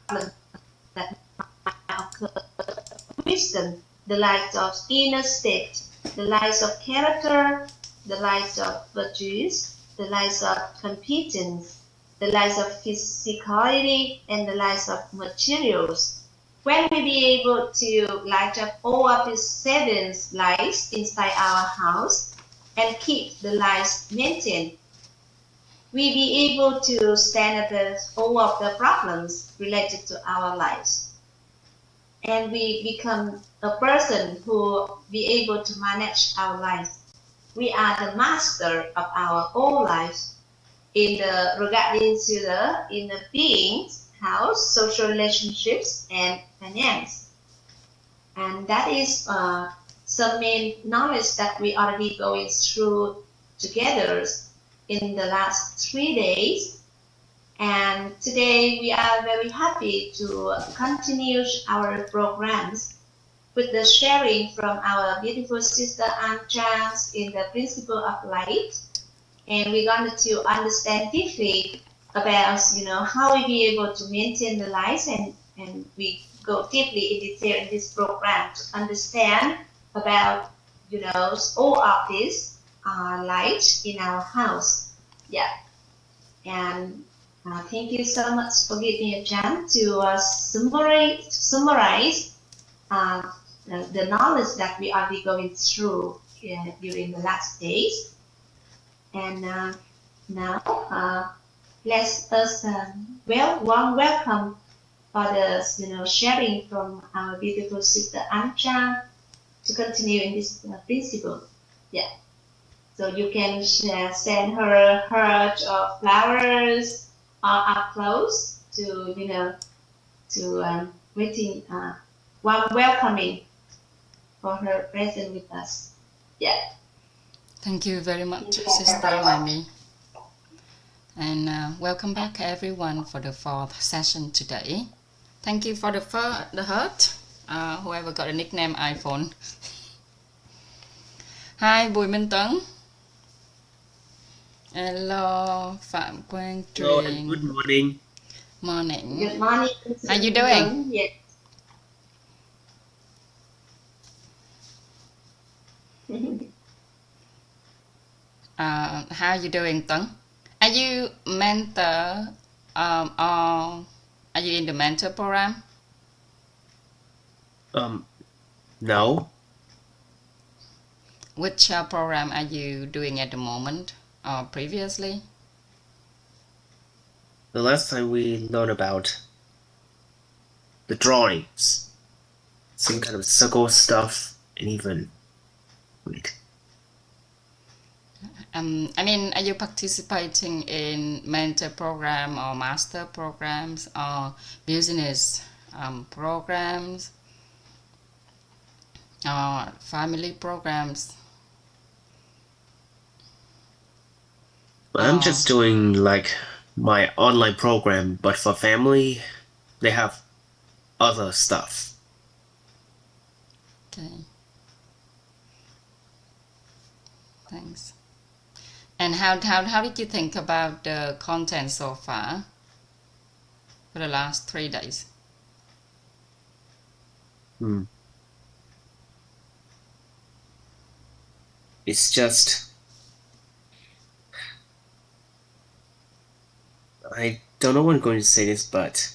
problems that might occur. Wisdom, the light of inner state, the light of character, the light of virtues, the light of competence, the light of physicality, and the light of materials. When we be able to light up all of these 7 lights inside our house and keep the lights maintained, we be able to stand against all of the problems related to our lives. And we become a person who be able to manage our lives. We are the master of our own lives regarding to the inner beings, house, social relationships, and finance. And that is some main knowledge that we already going through together in the last 3 days. And today we are very happy to continue our programs with the sharing from our beautiful sister Ann Trang in the principle of light. And we're going to understand deeply about, how we be able to maintain the light, and we go deeply in detail in this program to understand about, all of this light in our house. Yeah. And thank you so much for giving me a chance to summarize the knowledge that we are going through during the last days. And now let us warm welcome for the sharing from our beautiful sister Ann Trang to continue in this principle. Yeah. So you can send her heart or flowers or up close to waiting, warm welcoming for her present with us. Yeah. Thank you very much, Sister Mami. And welcome back everyone for the 4th session today. Thank you for the heart, whoever got a nickname iPhone. Hi, Bùi Minh Tấn. Hello, Phạm Quang Hello, Truyền. good morning. Morning. Good morning. How you doing? Yes. How you doing, Tấn? Are you mentor, or are you in the mentor program? No. Which program are you doing at the moment or previously? The last time we learned about the drawings, some kind of circle stuff, and even wait. Are you participating in mentor program or master programs or business programs or family programs? I'm just doing like my online program, but for family, they have other stuff. Okay. Thanks. And how did you think about the content so far for the last 3 days? It's just, I don't know what I'm going to say this, but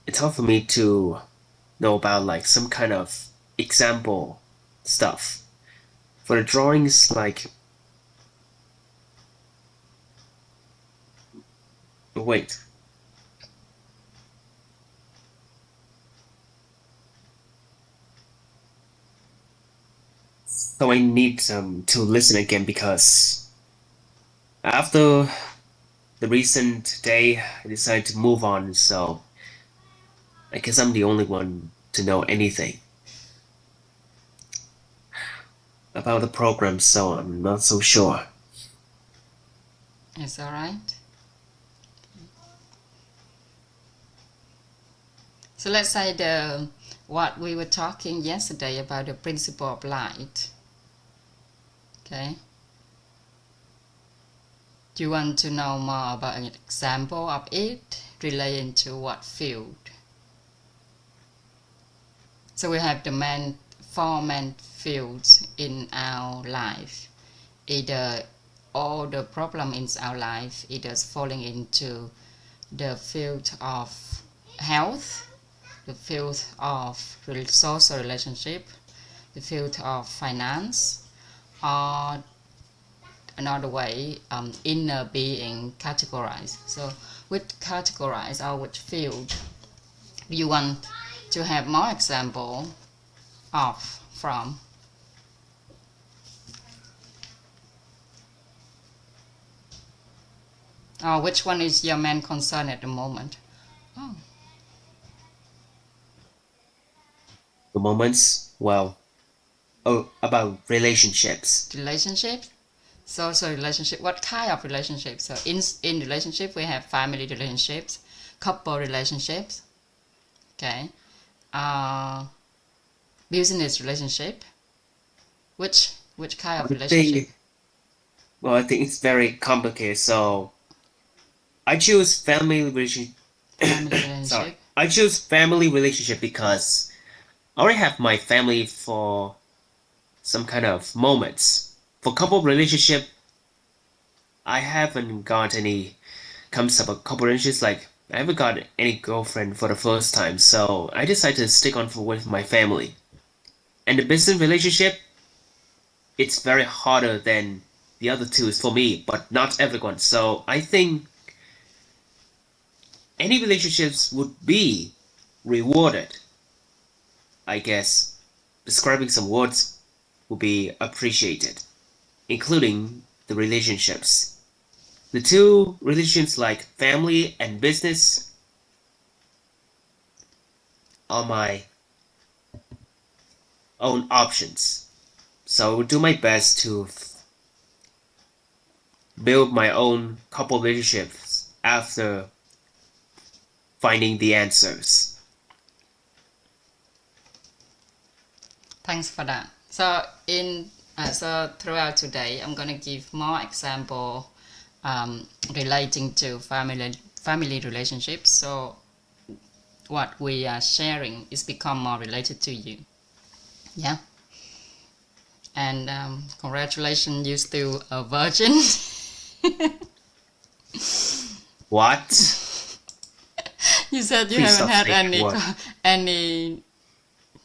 it's hard for me to know about like some kind of example stuff. For the drawings, like, wait. So I need to listen again, because after the recent day, I decided to move on, so I guess I'm the only one to know anything about the program, so I'm not so sure. It's all right. So let's say what we were talking yesterday about the principle of light. Okay. Do you want to know more about an example of it relate into what field? So we have the four main fields in our life. Either all the problem in our life either falling into the field of health, the field of social relationship, the field of finance, or another way, inner being categorized. So which categorize or which field do you want to have more example of from? Or which one is your main concern at the moment? Oh. The moments, well, about relationships. Relationships? Social relationship. What kind of relationship? So in relationship we have family relationships, couple relationships, okay, business relationship. Which kind of relationship? I think it's very complicated. So I choose family relationship. Family relationship. Sorry, I choose family relationship because I already have my family for some kind of moments. For couple relationship, I haven't got any. Comes up a couple relationships, like I haven't got any girlfriend for the first time, so I decided to stick on with my family. And the business relationship, it's very harder than the other two for me, but not everyone. So I think any relationships would be rewarded. I guess describing some words would be appreciated, including the relationships. The two relationships like family and business are my own options. So I will do my best to build my own couple relationships after finding the answers. Thanks for that. So so throughout today, I'm gonna give more example relating to family relationships. So what we are sharing is become more related to you. Yeah. And congratulations, you still a virgin. What? You said you Please haven't stop had saying any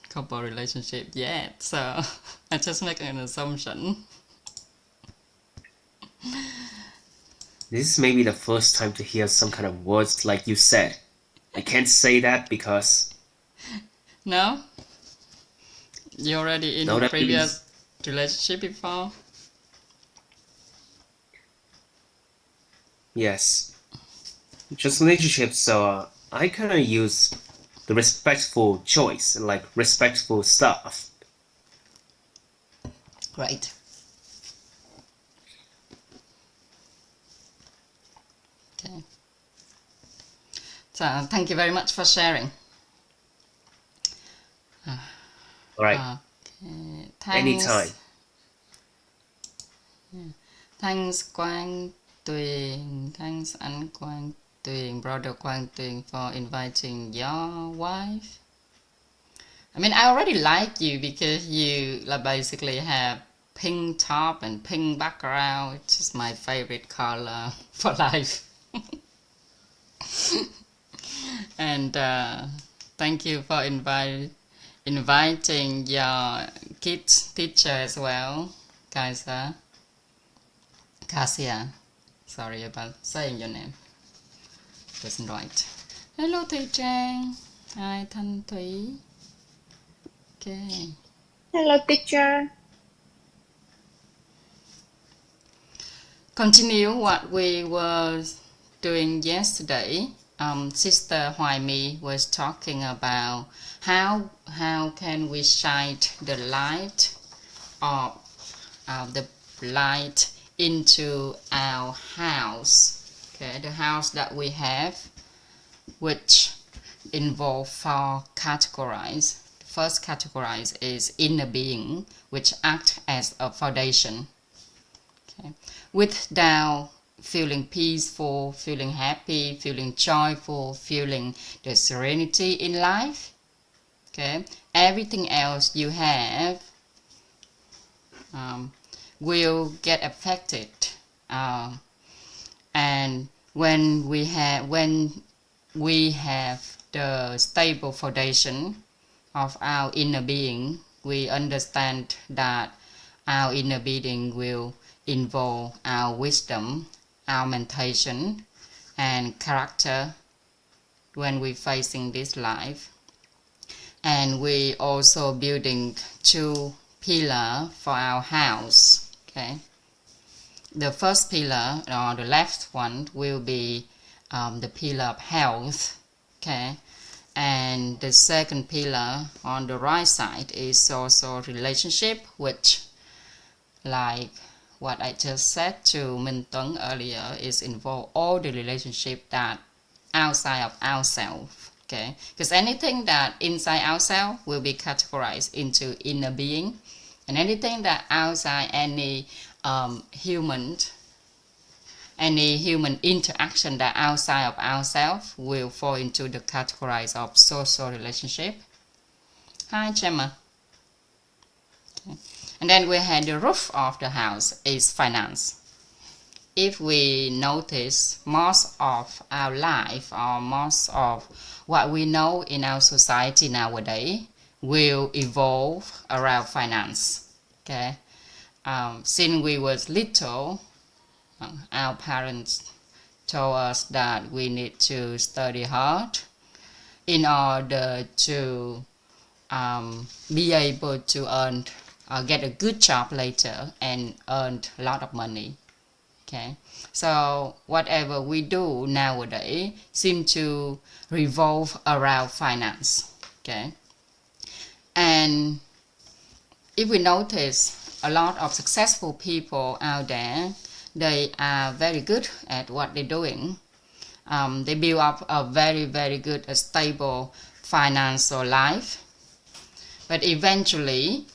couple relationship yet, so I just make an assumption. This is maybe the first time to hear some kind of words like you said. I can't say that because No? You already in no, that previous relationship before? yes, just relationships. So I kind of use the respectful choice, like respectful stuff. Great. Okay. So thank you very much for sharing. All right, Okay. Thanks. anytime. Thanks Quang Tuyền. Thanks anh Quang Tuyền, brother Quang Tuyền, for inviting your wife. I mean, I already like you because you basically have pink top and pink background, which is my favorite color for life. And thank you for inviting your kids teacher as well, Kaisa. Cassia. Sorry about saying your name. Wasn't right. Hello Thùy Trang. Hi Thanh Thủy. Okay. Hello, teacher. Continue what we were doing yesterday. Sister Hoài Mi was talking about how can we shine the light of the light into our house. Okay, the house that we have, which involve 4 categories. The first category is inner being, which act as a foundation. Okay. Without feeling peaceful, feeling happy, feeling joyful, feeling the serenity in life, okay, everything else you have will get affected. And when we have the stable foundation of our inner being, we understand that our inner being will involve our wisdom, our meditation, and character when we're facing this life. And we also building 2 pillars for our house. Okay, the first pillar, or the left one, will be the pillar of health. Okay, and the second pillar on the right side is also relationship, which, like what I just said to Mình, tưởng earlier, is involve all the relationship that outside of ourselves. Okay, because anything that inside ourselves will be categorized into inner being, and anything that outside any human interaction that outside of ourselves will fall into the categories of social relationship. Hi, Gemma. Okay. And then we had the roof of the house is finance. If we notice, most of our life, or most of what we know in our society nowadays will evolve around finance. Okay, since we was little, our parents told us that we need to study hard in order to be able to earn get a good job later and earn a lot of money. Okay, so whatever we do nowadays seem to revolve around finance. Okay, and if we notice, a lot of successful people out there, they are very good at what they're doing. They build up a very, very good, stable financial life, but eventually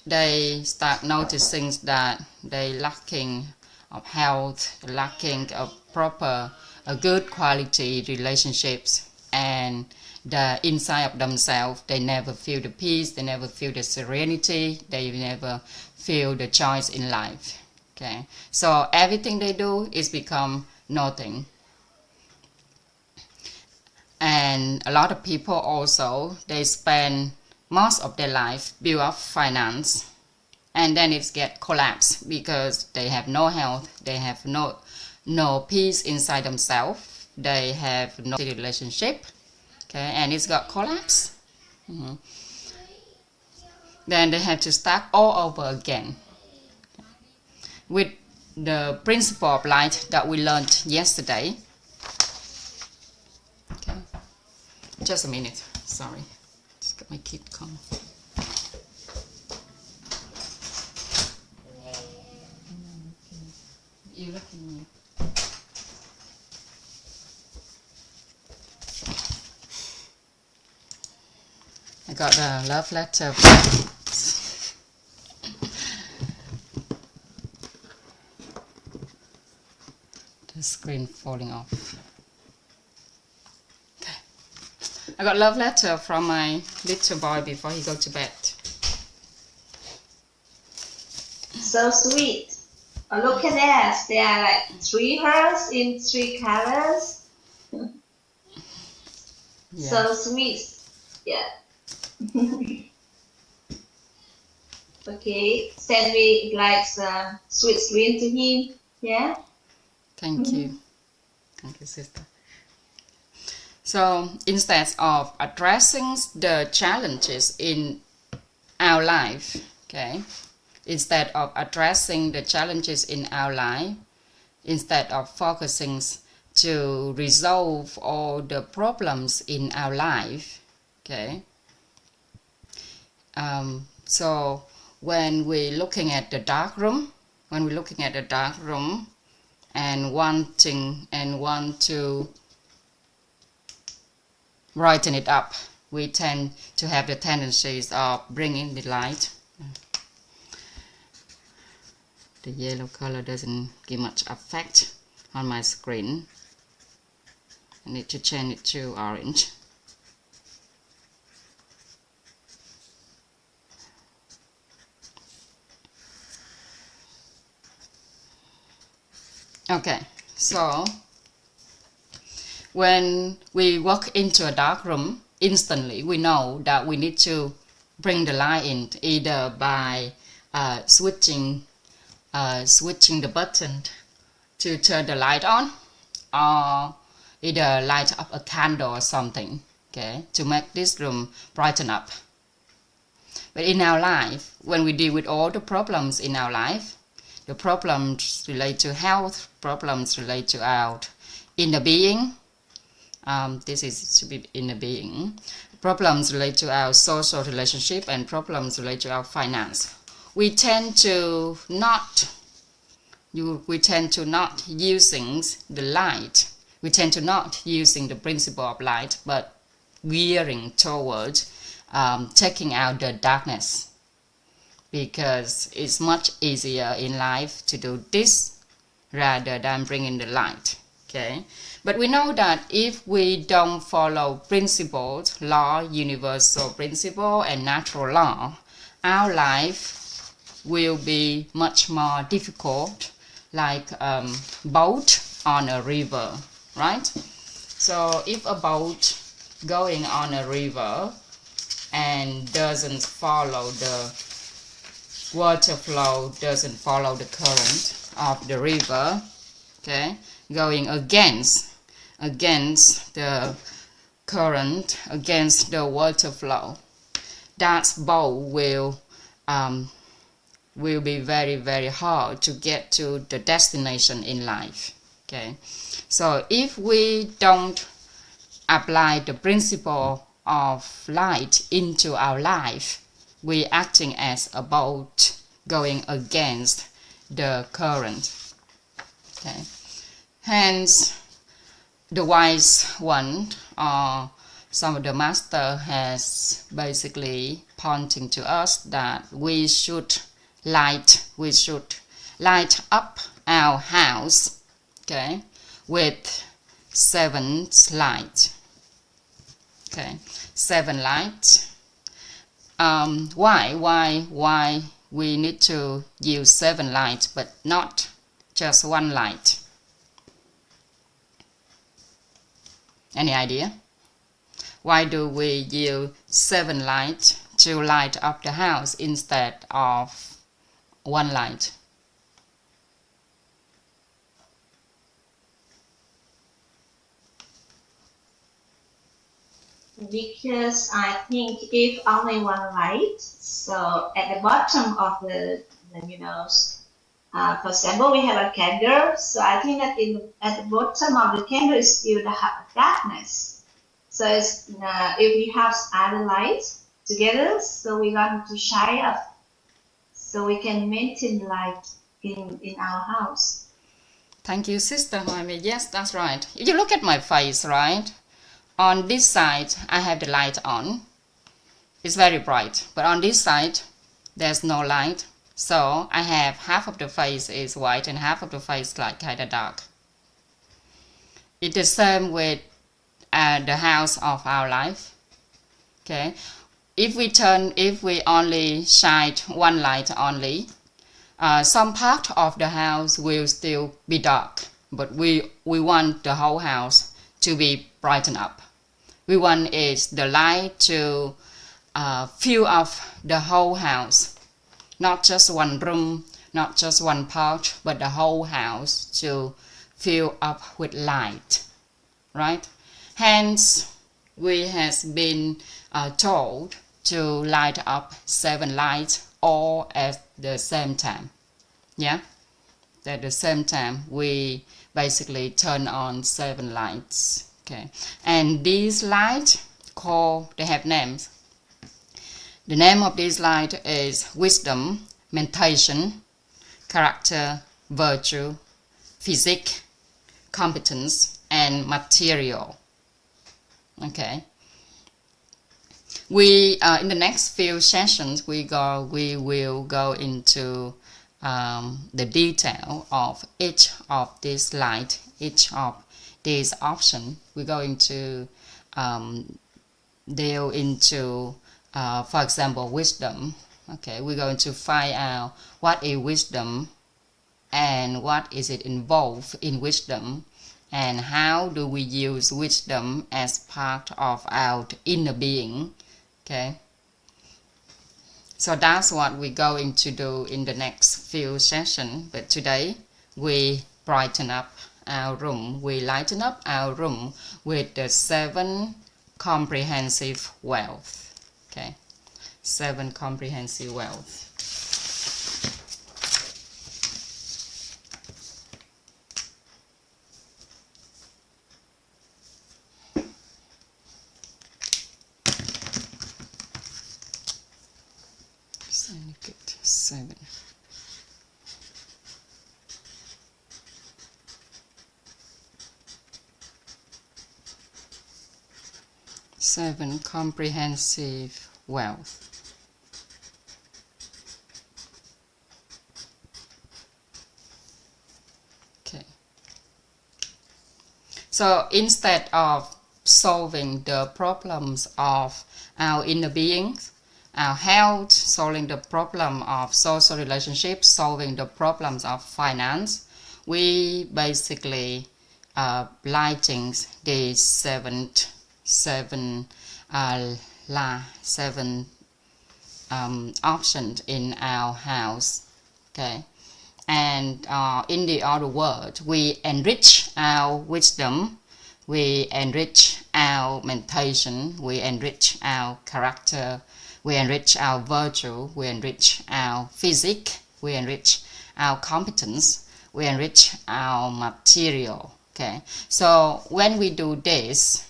they start noticing that they lacking of health, lacking of proper, good quality relationships, and the inside of themselves, they never feel the peace, they never feel the serenity, they never feel the joy in life. Okay, so everything they do is become nothing. And a lot of people also, they spend most of their life build up finance, and then it get collapsed because they have no health, they have no peace inside themselves, they have no relationship. Okay, and it's got collapsed. Then they have to start all over again with the principle of light that we learned yesterday. Okay, just a minute, sorry, just got my kid calm. You look at me. I got a love letter. The screen falling off. Okay. I got a love letter from my little boy before he goes to bed. So sweet. Oh, look at that. There are like 3 hearts in 3 colors. Yeah. So sweet. Yeah. Okay, send me like sweet screen to him. Yeah. Thank you. Thank you, sister. So instead of addressing the challenges in our life, okay, instead of addressing the challenges in our life, instead of focusing to resolve all the problems in our life, okay. So when we're looking at the dark room, and want to brighten it up, we tend to have the tendencies of bringing the light. the yellow color doesn't give much effect on my screen. I need to change it to orange. Okay, so when we walk into a dark room, instantly we know that we need to bring the light in, either by switching the button to turn the light on, or either light up a candle or something, okay, to make this room brighten up. But in our life, when we deal with all the problems in our life, the problems relate to health, problems relate to our inner being, this is to be inner being, problems relate to our social relationship, and problems relate to our finance. We tend to not using the light. We tend to not using the principle of light, but gearing towards taking out the darkness, because it's much easier in life to do this rather than bringing the light. Okay, but we know that if we don't follow principles, law, universal principle, and natural law, our life will be much more difficult, like boat on a river, right? So if a boat going on a river and doesn't follow the water flow, doesn't follow the current of the river, okay, going against the current, against the water flow, that boat will be very, very hard to get to the destination in life. Okay, so if we don't apply the principle of light into our life, we acting as a boat going against the current. Okay, hence the wise one, or some of the master, has basically pointing to us that we should light up our house, okay, with 7 lights. Okay, 7 lights. Why we need to use 7 lights but not just 1 light? Any idea? Why do we use 7 lights to light up the house instead of 1 light? Because I think if only 1 light, so at the bottom of the for example, we have a candle, so I think that at the bottom of the candle is still the darkness. So it's, if we have other lights together, so we're going to shine up, so we can maintain light in our house. Thank you, Sister Hoime. Yes, that's right. If you look at my face, right? On this side, I have the light on. It's very bright. But on this side, there's no light. So I have half of the face is white and half of the face like kind of dark. It's the same with the house of our life. Okay. If we only shine 1 light only, some part of the house will still be dark. But we want the whole house to be brightened up. We want the light to fill up the whole house, not just 1 room, not just 1 part, but the whole house to fill up with light, right? Hence, we has been told to light up 7 lights all at the same time. Yeah, at the same time we basically turn on 7 lights. Okay, and these lights they have names. The name of this light is wisdom, meditation, character, virtue, physique, competence, and material. Okay. We in the next few sessions we will go into the detail of each of these light, each of these options. We're going to deal into, for example, wisdom. Okay, we're going to find out what is wisdom and what is it involved in wisdom, and how do we use wisdom as part of our inner being. Okay, so that's what we're going to do in the next few sessions. But today we brighten up our room, we lighten up our room with the 7 comprehensive wealth. Okay, 7 comprehensive wealth. Syndicate 7. Seven comprehensive wealth. Okay. So instead of solving the problems of our inner beings, our health, solving the problem of social relationships, solving the problems of finance, we basically lighting the seven options in our house. Okay, and in the other word, we enrich our wisdom, we enrich our meditation, we enrich our character, we enrich our virtue, we enrich our physique, we enrich our competence, we enrich our material. Okay, so when we do this,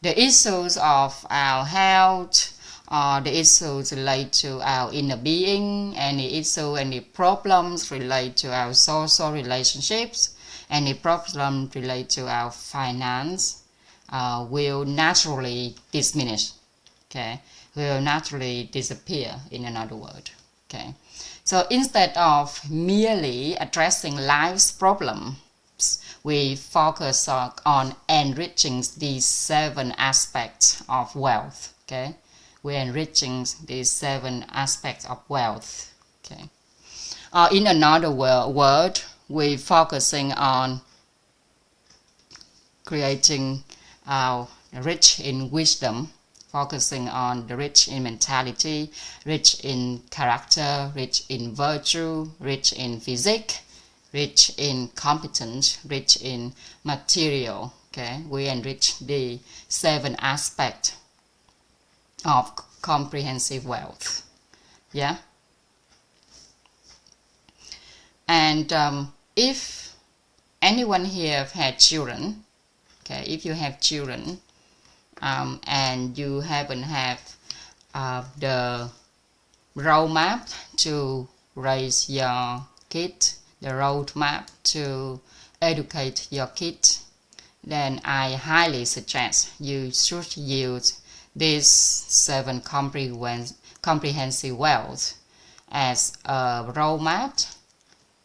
the issues of our health, the issues relate to our inner being, any issue, any problems relate to our social relationships, any problem relate to our finance, will naturally diminish. Okay, will naturally disappear, in another word. Okay, so instead of merely addressing life's problems, we focus on enriching these 7 aspects of wealth. Okay, we're enriching these 7 aspects of wealth. Okay, in another word, we're focusing on creating our rich in wisdom, focusing on the rich in mentality, rich in character, rich in virtue, rich in physique, rich in competence, rich in material. Okay, we enrich the 7 aspects of comprehensive wealth. Yeah, and if anyone here have had children, okay, if you have children and you haven't have the roadmap to raise your kid, the roadmap to educate your kids, then I highly suggest you should use this 7 comprehensive wealth as a roadmap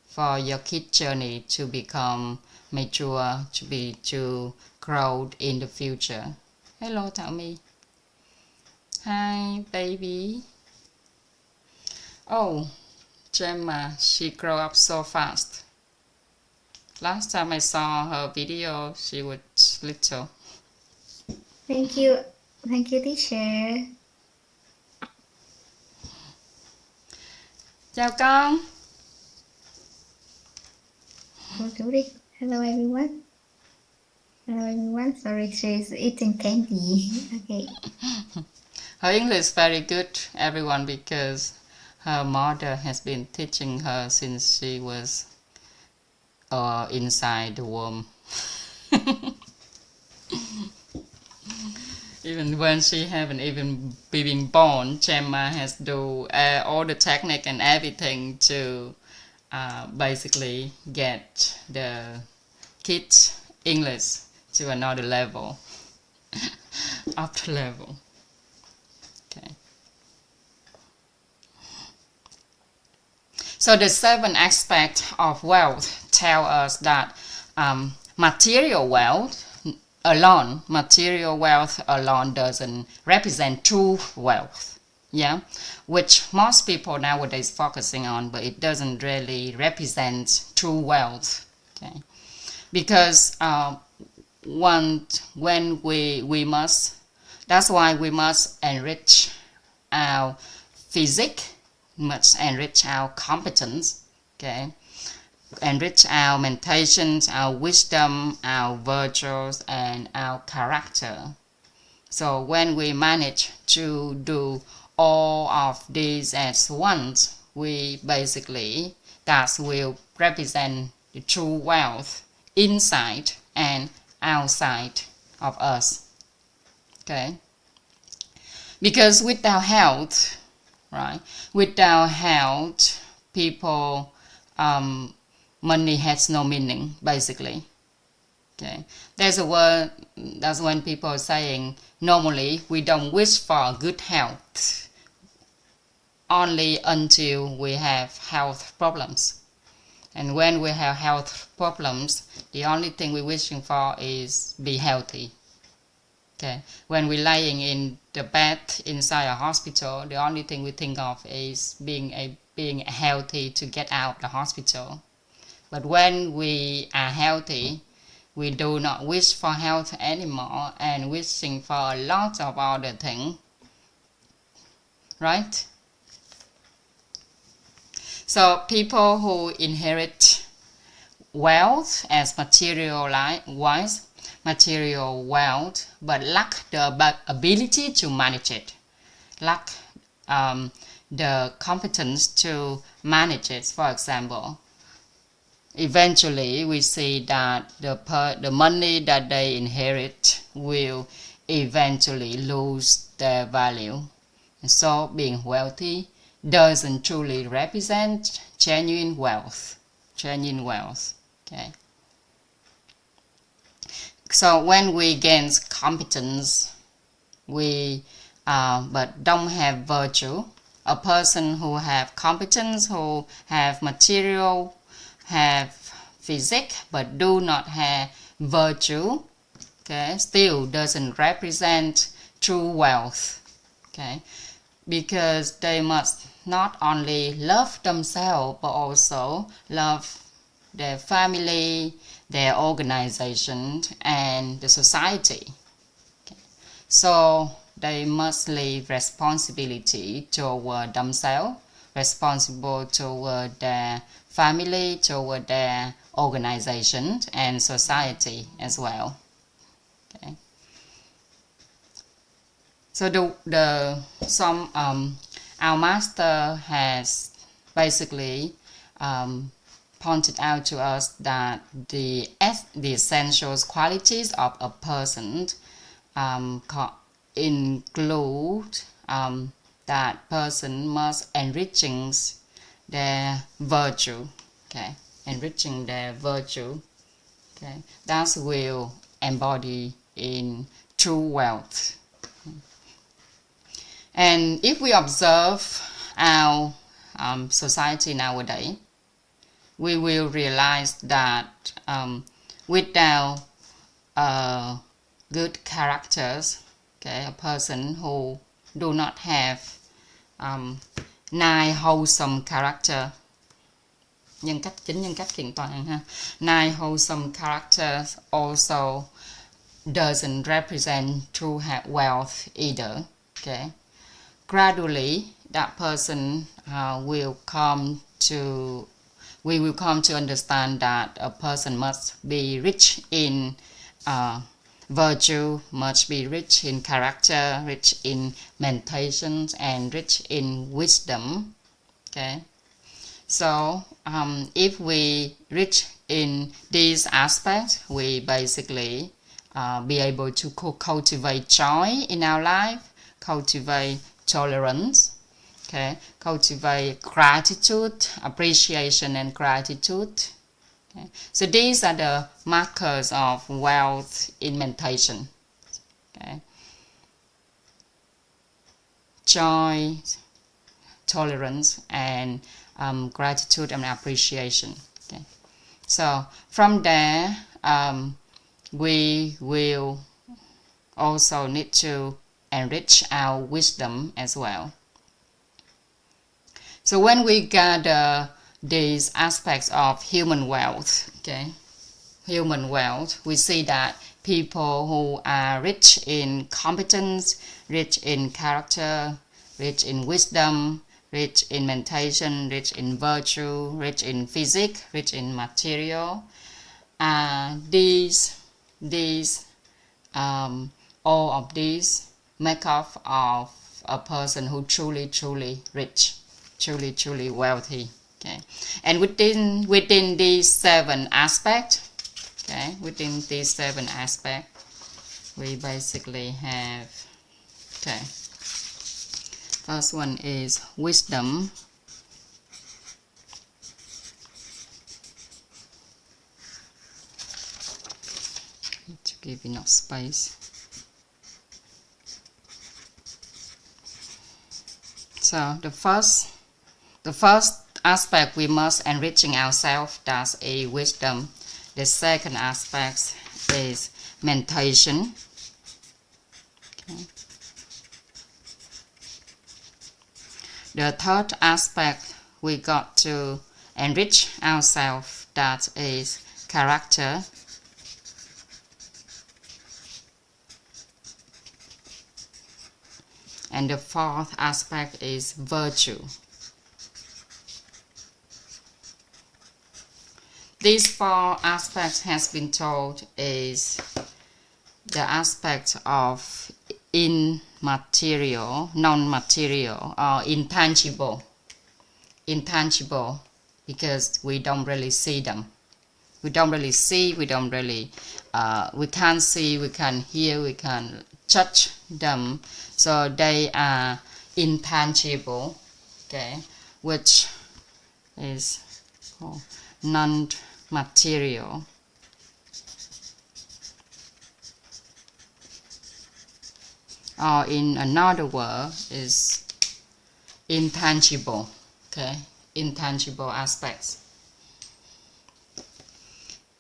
for your kid journey to become mature, to grow in the future. Hello, Thảo. Hi, baby. Oh, Gemma, she grew up so fast. Last time I saw her video, she was little. Thank you, teacher. Chào con. Hello everyone. Sorry, she's eating candy. Okay. Her English is very good, everyone, because her mother has been teaching her since she was inside the womb. Even when she haven't even been born, Gemma has do all the technique and everything to basically get the kids' English to another level, upper level. Okay. So the 7 aspects of wealth tell us that material wealth alone doesn't represent true wealth, yeah, which most people nowadays focusing on, but it doesn't really represent true wealth, okay, because that's why we must enrich our physique, must enrich our competence, okay, enrich our meditations, our wisdom, our virtues, and our character. So when we manage to do all of these at once, that will represent the true wealth inside and outside of us. Okay? Because without health, right? Without health, money has no meaning, basically. Okay, there's a word, that's when people are saying, normally we don't wish for good health only until we have health problems. And when we have health problems, the only thing we're wishing for is be healthy. Okay, when we're lying in the bed inside a hospital, the only thing we think of is being healthy to get out the hospital. But when we are healthy, we do not wish for health anymore and wishing for a lot of other things, right? So people who inherit wealth as material wealth, but lack the ability to manage it, lack the competence to manage it, for example, eventually we see that the money that they inherit will eventually lose their value. And so being wealthy doesn't truly represent genuine wealth. Okay. So when we gain competence, but don't have virtue, a person who have competence, who have material, have physique, but do not have virtue, okay, still doesn't represent true wealth, okay, because they must not only love themselves, but also love their family, their organization, and the society. Okay. So they must leave responsibility toward themselves, responsible toward their family, toward their organization and society as well. Okay. So our master has basically pointed out to us that the essential qualities of a person include that person must enriching their virtue, okay, enriching their virtue, okay, that will embody in true wealth. And if we observe our society nowadays, we will realize that without good characters, okay, a person who do not have 9 wholesome character, nhân cách chính, nhân cách kiện toàn ha, 9 wholesome characters also doesn't represent true wealth either. Okay, gradually that person we will come to understand that a person must be rich in virtue, must be rich in character, rich in meditation, and rich in wisdom. Okay, so if we rich in these aspects, we basically be able to cultivate joy in our life, cultivate tolerance, okay, cultivate gratitude, appreciation and gratitude. Okay. So these are the markers of wealth in meditation. Okay. Joy, tolerance, and gratitude and appreciation. Okay, so from there we will also need to enrich our wisdom as well. So when we gather these aspects of human wealth, okay, human wealth, we see that people who are rich in competence, rich in character, rich in wisdom, rich in meditation, rich in virtue, rich in physique, rich in material, all of these make up of a person who truly rich, truly wealthy. Okay, and within these 7 aspects, okay, within these 7 aspects, we basically have, okay, first one is wisdom. Need to give enough space. So the first aspect we must enriching ourselves, that's a wisdom. The second aspect is meditation. Okay. The third aspect we got to enrich ourselves, that is character. And the fourth aspect is virtue. These 4 aspects has been told is the aspect of immaterial, non-material, or intangible. Intangible because we don't really see them. We don't really see, we don't really, we can't see, we can't hear, we can't touch them. So they are intangible, okay, which is called non-material. Or in another word is intangible, okay, intangible aspects.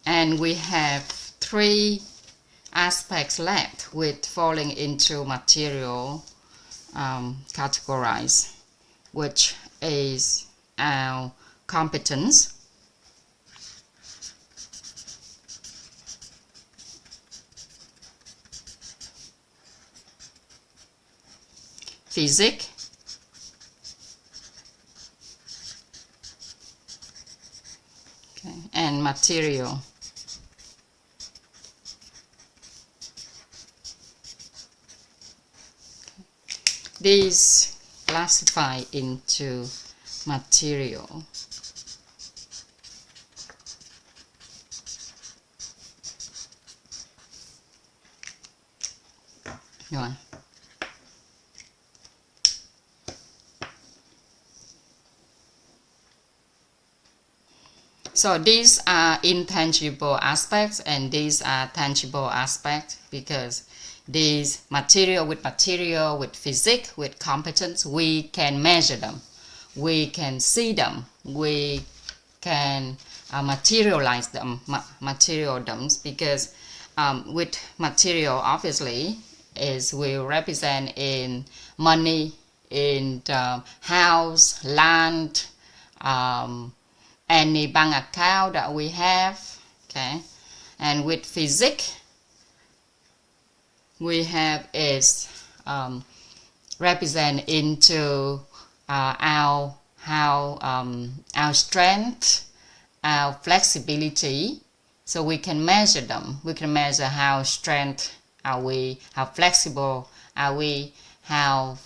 And we have 3 aspects left with falling into material categories, which is our competence, physique, okay, and material. These classify into material. Rồi. So these are intangible aspects and these are tangible aspects, because these material, with physique, with competence, we can measure them, we can see them, we can materialize them, because with material obviously is will represent in money, in house, land, any bank account that we have, okay. And with physique we have is represent into our strength, our flexibility. So we can measure them. We can measure how strength are we, how flexible are we, how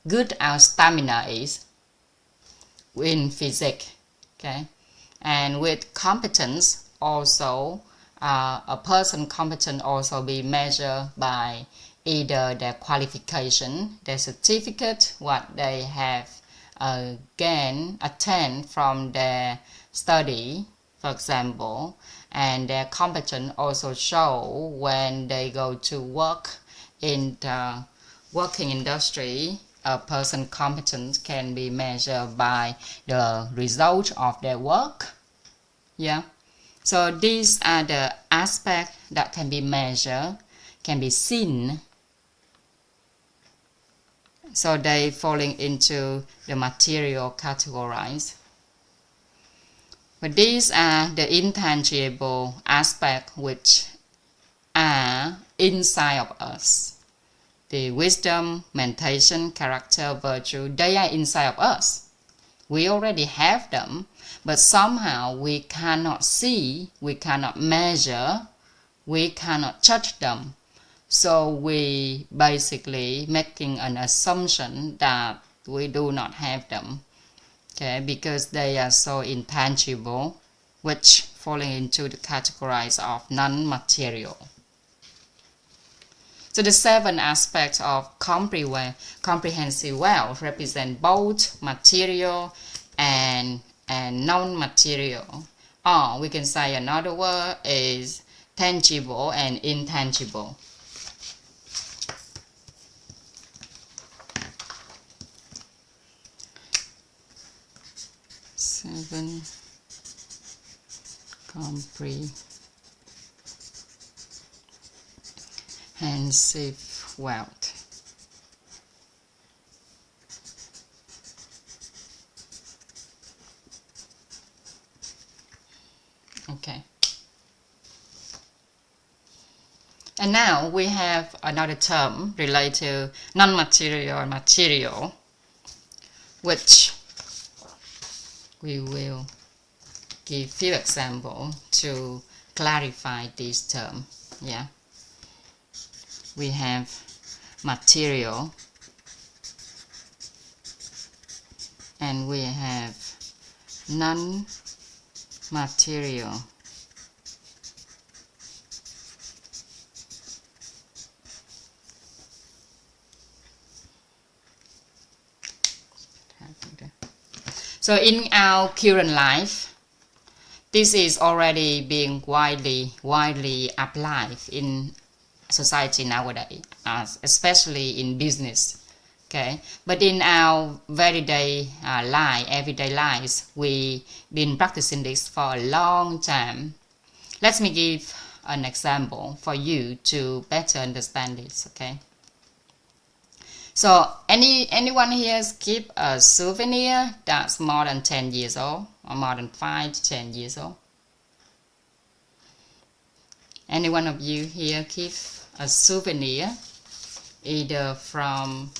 good our stamina is in physique, okay. And with competence also, a person competent also be measured by either their qualification, their certificate, what they have attained from their study, for example, and their competence also show when they go to work in the working industry, a person's competence can be measured by the result of their work. Yeah. So these are the aspects that can be measured, can be seen. So they falling into the material categories. But these are the intangible aspects which are inside of us. The wisdom, meditation, character, virtue, they are inside of us. We already have them, but somehow we cannot see, we cannot measure, we cannot touch them. So we basically making an assumption that we do not have them. Okay, because they are so intangible, which falling into the categories of non-material. So the 7 aspects of comprehensive wealth represent both material and non-material. Or we can say another word is tangible and intangible. Seven comprehensive wealth. Okay. And now we have another term related to non-material and material, which we will give few examples to clarify this term. Yeah. We have material and we have non-material. So in our current life, this is already being widely applied in society nowadays, especially in business. Okay, but in our everyday lives, we've been practicing this for a long time. Let me give an example for you to better understand this. Okay. So anyone here keep a souvenir that's more than 10 years old or more than 5 to 10 years old? Any one of you here keep a souvenir either from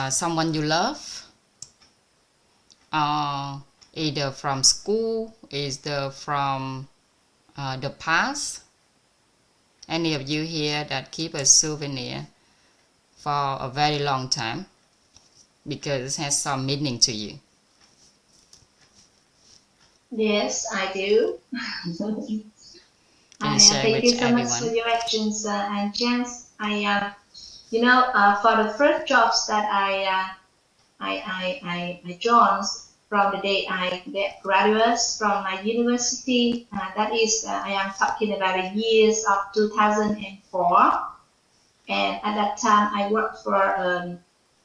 someone you love, or either from school, either from the past? Any of you here that keep a souvenir for a very long time because it has some meaning to you? Yes, I do. Thank you so much for your actions, Ann Trang. For the first jobs that I joined from the day I get graduates from my university, that is, I am talking about the years of 2004. And at that time, I worked for a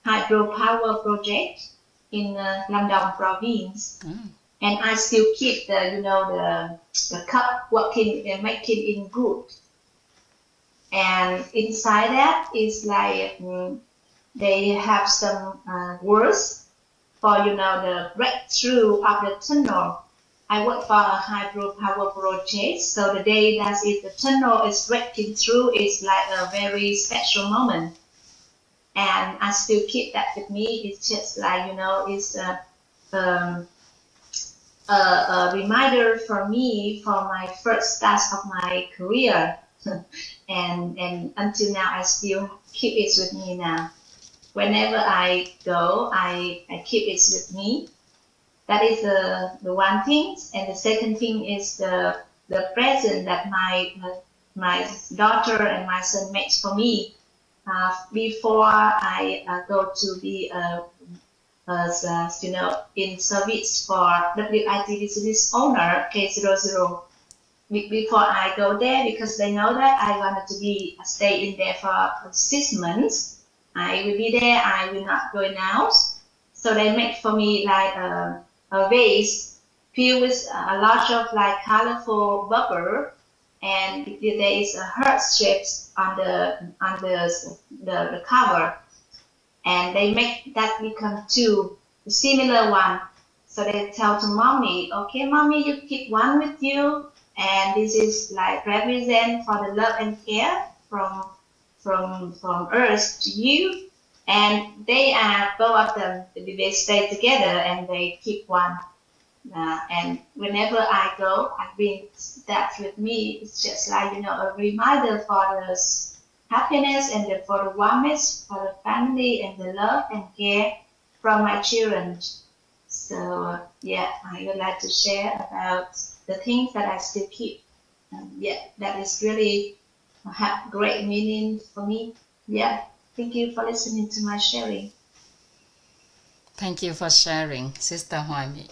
hydropower project in Đồng province. And I still keep the cup working and making in wood. And inside that is like they have some words for the breakthrough of the tunnel. I work for a hydropower project, so the day that the tunnel is breaking through is like a very special moment. And I still keep that with me. It's just like it's a reminder for me for my first start of my career. and until now I still keep it with me now. Whenever I go, I keep it with me. That is the one thing. And the second thing is the present that my daughter and my son made for me before I go to be in service for WIT business owner K00. Before I go there, because they know that I wanted to stay in there for 6 months. I will be there, I will not go out. So they make for me like a vase filled with a lot of like colorful bubble, and there is a heart shape on the cover, and they make that become two similar one. So they tell to mommy, okay, mommy, you keep one with you, and this is like represent for the love and care from Earth to you. And they are both of them. They stay together and they keep one. And whenever I go, I bring that with me. It's just like a reminder for the happiness and for the warmth for the family and the love and care from my children. So yeah, I would like to share about the things that I still keep. Yeah, that is really have great meaning for me. Yeah, thank you for listening to my sharing. Thank you for sharing, Sister Hoimi.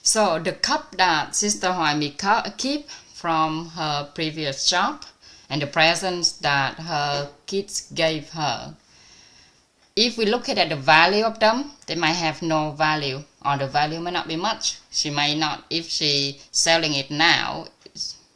So the cup that Sister Hoimi keep from her previous job and the presents that her kids gave her, if we look at the value of them, they might have no value, or the value may not be much. She may not, if she selling it now,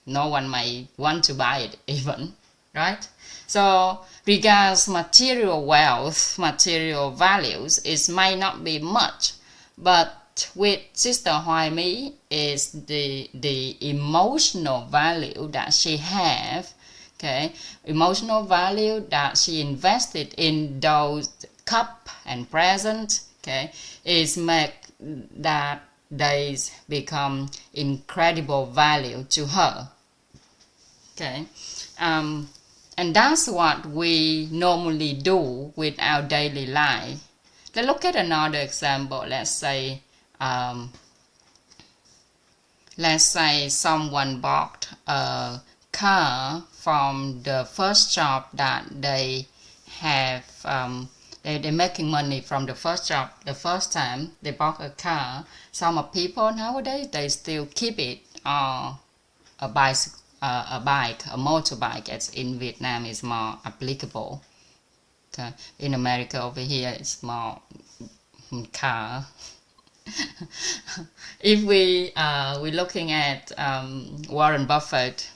no one may want to buy it even, right? So regards material wealth, material values, it might not be much, but with Sister Hoimi is the emotional value that she have, okay, emotional value that she invested in those cup and present, okay, is make that they become incredible value to her, okay. And that's what we normally do with our daily life. Let's look at another example. Let's say someone bought a car from the first job that they have. They're making money from the first job. The first time they bought a car. Some of people nowadays they still keep it, or a bicycle. A motorbike, as in Vietnam is more applicable. Okay. In America over here it's more car. If we're looking at Warren Buffett,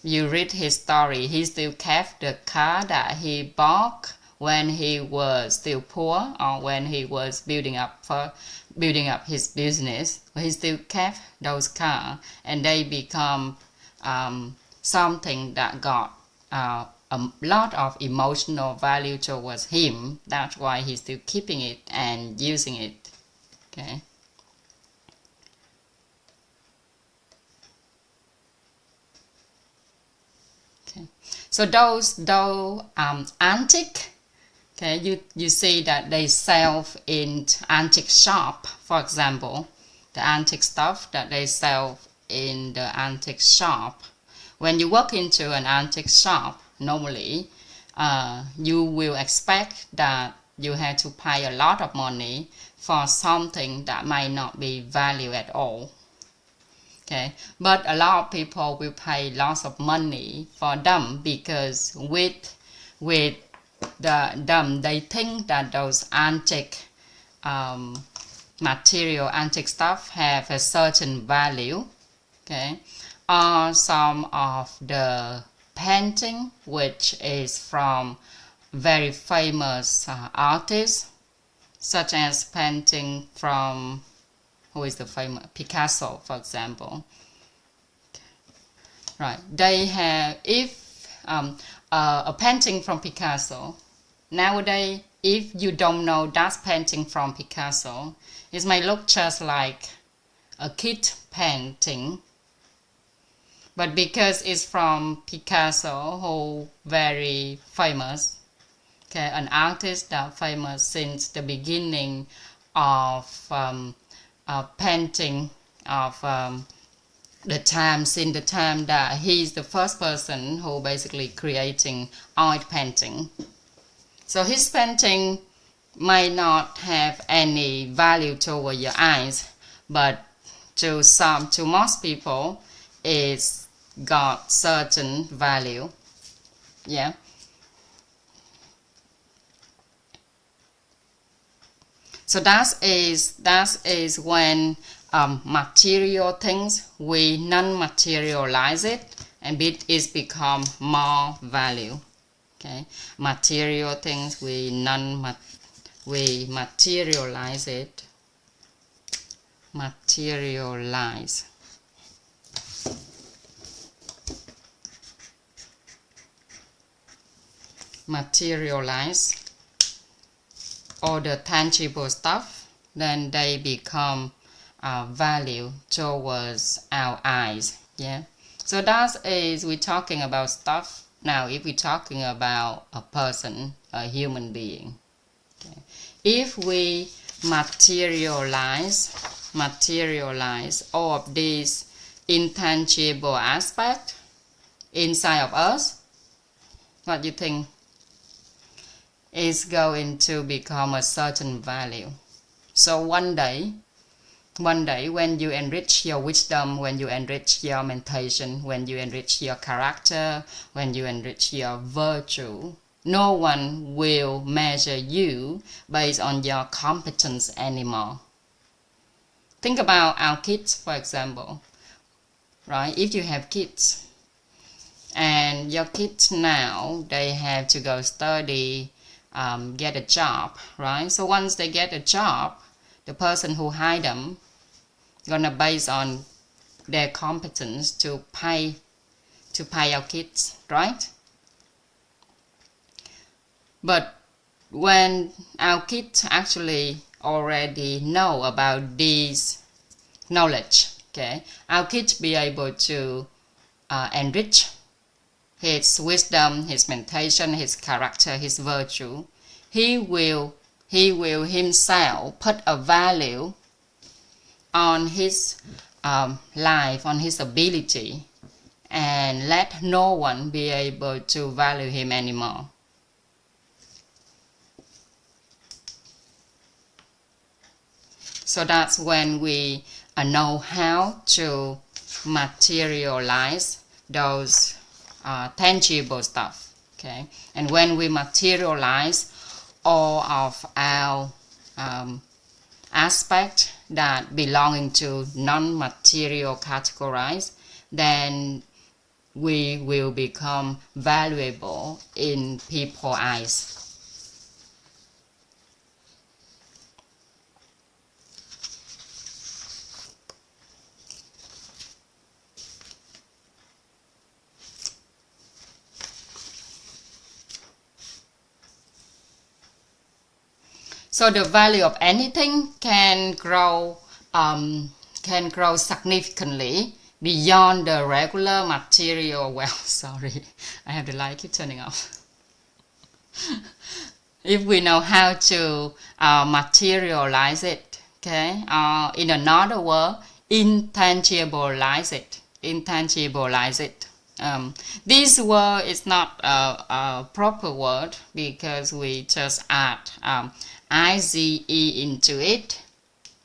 you read his story, he still kept the car that he bought when he was still poor, or when he was building up his business. He still kept those cars, and they become something that got a lot of emotional value towards him. That's why he's still keeping it and using it. Okay. Okay. So those antique, okay, you see that they sell in antique shop, for example, the antique stuff that they sell in the antique shop. When you walk into an antique shop, normally you will expect that you have to pay a lot of money for something that might not be valued at all. Okay, but a lot of people will pay lots of money for them because with them they think that those antique material, antique stuff have a certain value. Okay, or some of the painting which is from very famous artists, such as painting from, who is the famous, Picasso, for example. Right, they have, if a painting from Picasso, nowadays if you don't know that's painting from Picasso, it may look just like a kid painting. But because it's from Picasso, who very famous, okay, an artist that famous since the beginning of painting, of the time, since the time that he's the first person who basically creating oil painting. So his painting might not have any value toward your eyes, but to most people, it's got certain value. Yeah. So that is when material things, we non-materialize it, and it is become more value. Okay, material things, we materialize it, materialize. All the tangible stuff, then they become value towards our eyes. Yeah, so that is, we're talking about stuff. Now if we're talking about a person, a human being, okay, if we materialize all of these intangible aspects inside of us, what do you think is going to become a certain value? So one day when you enrich your wisdom, when you enrich your meditation, when you enrich your character, when you enrich your virtue, no one will measure you based on your competence anymore. Think about our kids, for example, right? If you have kids and your kids now, they have to go study, get a job, right? So once they get a job, the person who hired them gonna base on their competence to pay our kids, right? But when our kids actually already know about this knowledge, okay, our kids be able to enrich his wisdom, his meditation, his character, his virtue. He will himself put a value on his life, on his ability, and let no one be able to value him anymore. So that's when we know how to materialize those tangible stuff. Okay, and when we materialize all of our aspect that belonging to non-material categories, then we will become valuable in people's eyes. So the value of anything can grow significantly beyond the regular material. Well, sorry, I have the light keep turning off. If we know how to materialize it, okay, in another word, intangibilize it. This word is not a proper word because we just add IZE into it.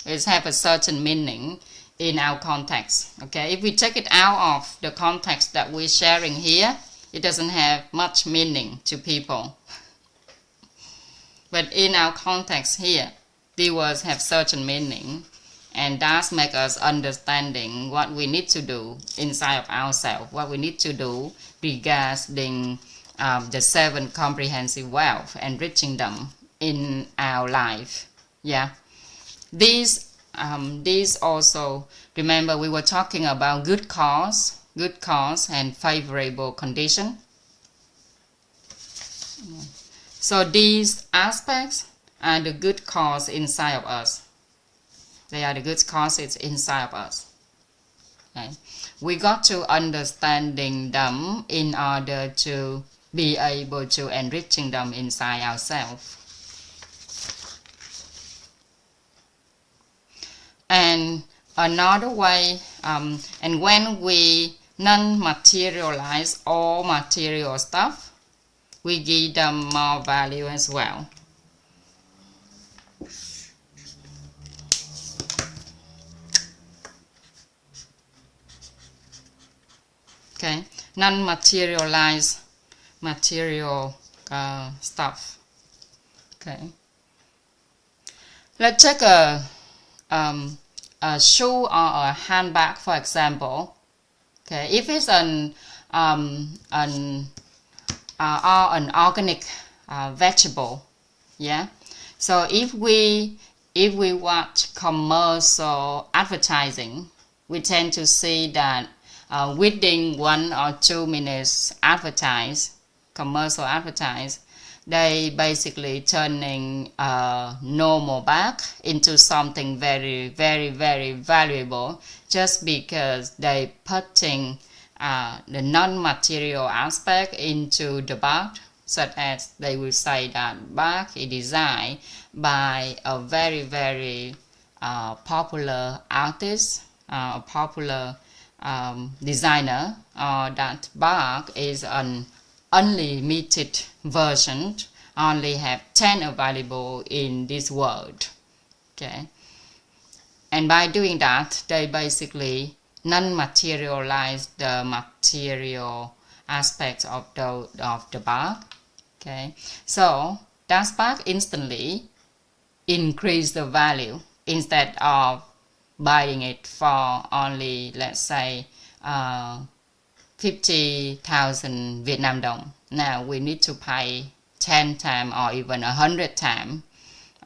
It has a certain meaning in our context. Okay, if we take it out of the context that we're sharing here, it doesn't have much meaning to people. But in our context here, the words have certain meaning, and that makes us understanding what we need to do inside of ourselves, what we need to do regarding the 7 comprehensive wealth, enriching them in our life. Yeah, these also, remember we were talking about good cause and favorable condition. So these aspects are the good cause inside of us. They are the good causes inside of us. Okay. We got to understanding them in order to be able to enriching them inside ourselves. And another way, and when we non-materialize all material stuff, we give them more value as well. Okay, non-materialized material stuff. Okay. Let's take a shoe or a handbag, for example. Okay, if it's an organic vegetable, yeah. So if we watch commercial advertising, we tend to see that within 1 or 2 minutes commercial advertise, they basically turning a normal bag into something very, very, very valuable, just because they putting the non-material aspect into the bag, such as they will say that bag is designed by a very, very popular artist, a popular designer, or that bag is an unlimited version, only have 10 available in this world. Okay, and by doing that, they basically non-materialize the material aspects of the bag. Okay, so that bag instantly increase the value, instead of buying it for only, let's say, 50,000 Vietnam Dong. Now we need to pay 10 times or even 100 times,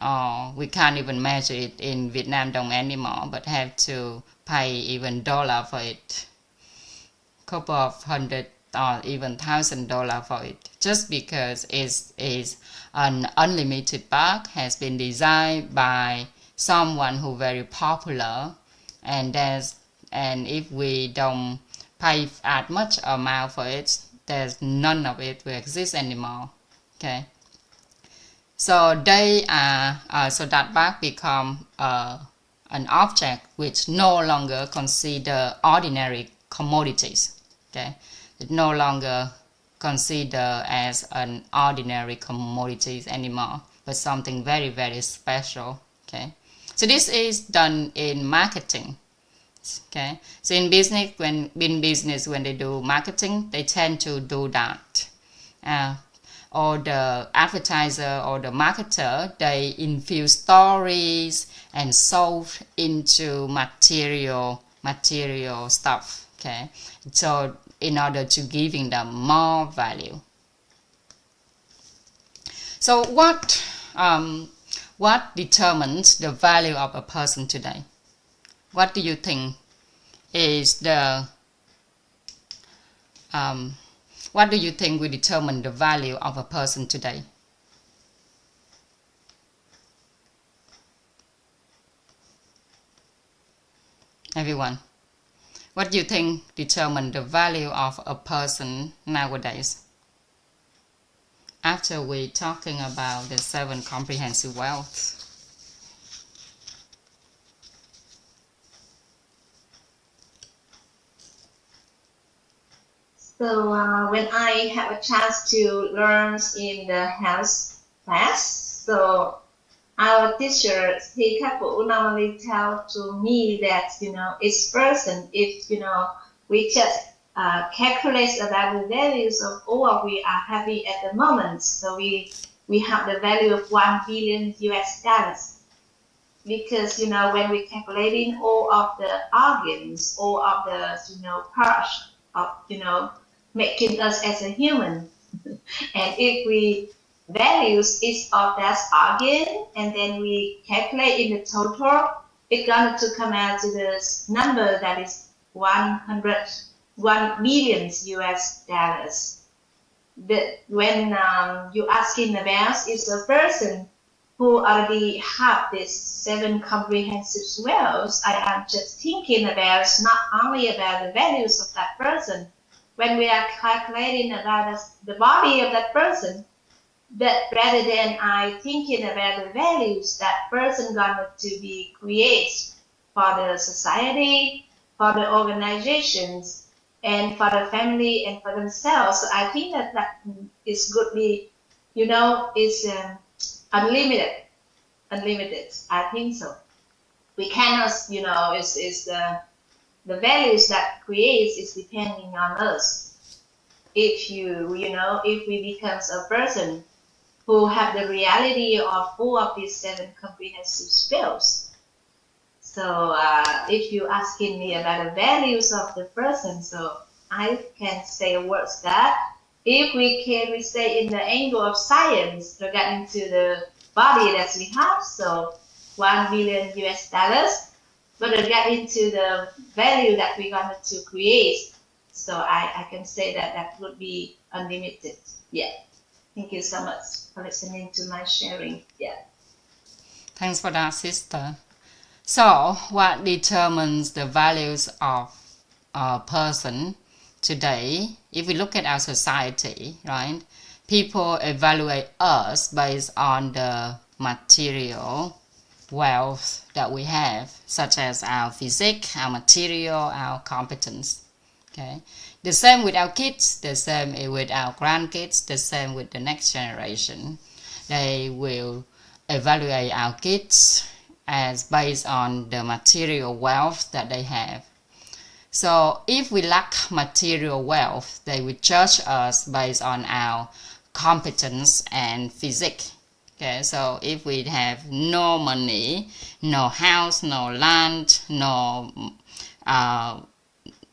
or we can't even measure it in Vietnam Dong anymore, but have to pay even dollar for it, couple of hundred or even $1,000 for it, just because it is an unlimited bag, has been designed by someone who very popular, and if we don't pay as much amount for it, there's none of it will exist anymore. Okay, so so that bag become an object which no longer consider ordinary commodities. Okay, it no longer consider as an ordinary commodities anymore, but something very, very special. Okay, so this is done in marketing. Okay, so in business, when they do marketing, they tend to do that. Or the advertiser or the marketer, they infuse stories and solve into material stuff. Okay, so in order to giving them more value. So what determines the value of a person today? What do you think is the what do you think will determine the value of a person today? Everyone, what do you think determine the value of a person nowadays? After we talking about the 7 comprehensive wealth. So when I have a chance to learn in the health class, so our teacher, he normally tell to me that, each person, if, we just calculate about the values of all we are having at the moment. So we have the value of $1 billion US dollars. Because, when we calculating all of the organs, all of the, parts of, making us as a human. And if we values each of that organ, and then we calculate in the total, it's going to come out to the number that is 1 billion US dollars. But when you asking about is a person who already have this 7 comprehensive wealth, I am just thinking about not only about the values of that person. When we are calculating about the body of that person, but rather than I thinking about the values that person going to be create for the society, for the organizations, and for the family and for themselves. So I think that is good be, is unlimited. I think so. We cannot, is the values that creates is depending on us. If if we becomes a person who have the reality of all of these 7 comprehensive skills. So if you asking me about the values of the person, so I can say words that if we say in the angle of science regarding to the body that we have, so $1 billion US, but regarding to the value that we're going to create, so I can say that would be unlimited. Yeah. Thank you so much for listening to my sharing. Yeah. Thanks for that, sister. So, what determines the values of a person today? If we look at our society, right, people evaluate us based on the material wealth that we have, such as our physique, our material, our competence. Okay, the same with our kids, the same with our grandkids, the same with the next generation. They will evaluate our kids as based on the material wealth that they have. So if we lack material wealth, they will judge us based on our competence and physique. Okay, so if we have no money, no house, no land, no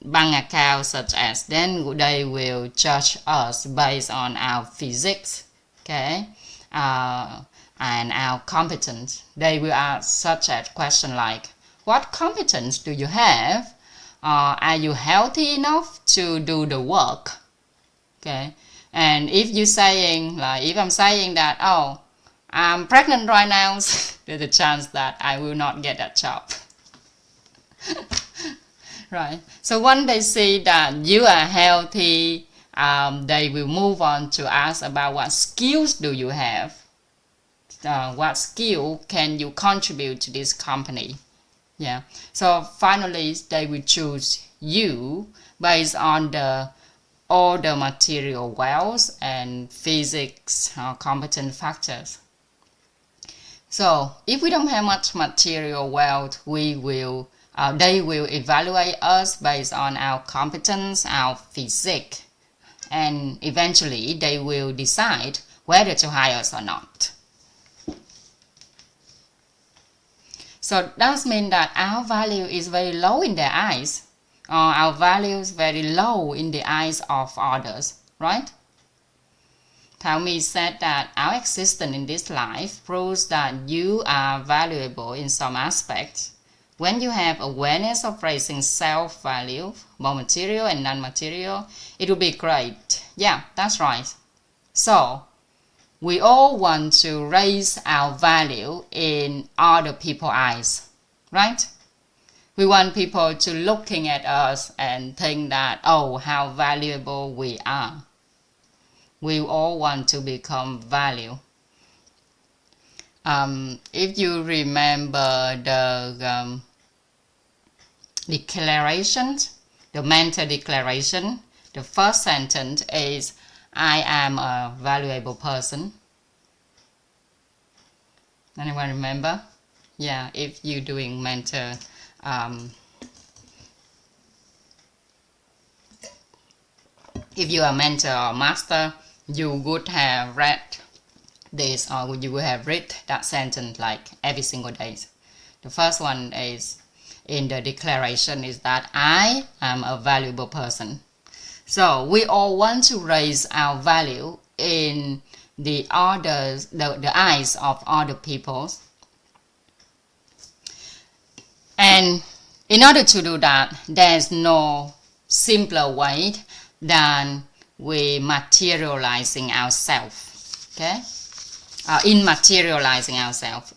bank account such as, then they will judge us based on our physics, okay, and our competence. They will ask such a question like, what competence do you have? Are you healthy enough to do the work? Okay, and if you're saying, like, if I'm saying that, oh, I'm pregnant right now, there's a chance that I will not get that job. Right. So when they see that you are healthy, they will move on to ask about what skills do you have? What skill can you contribute to this company? Yeah. So finally, they will choose you based on all the material wealth and physics competent factors. So if we don't have much material wealth, they will evaluate us based on our competence, our physique, and eventually they will decide whether to hire us or not. So that means that our value is very low in their eyes, or our value is very low in the eyes of others, right? Taomi said that our existence in this life proves that you are valuable in some aspects. When you have awareness of raising self-value, both material and non-material, it will be great. Yeah, that's right. So, we all want to raise our value in other people's eyes, right? We want people to looking at us and think that, oh, how valuable we are. We all want to become value. If you remember the declarations, the mental declaration, the first sentence is, I am a valuable person. Anyone remember? Yeah, if you're doing mental if you are mentor or master, you would have read this, or you would have read that sentence like every single day. The first one is in the declaration is that I am a valuable person. So we all want to raise our value in the eyes of other people. And in order to do that, there's no simpler way than we materializing ourselves. Okay? In materializing ourselves,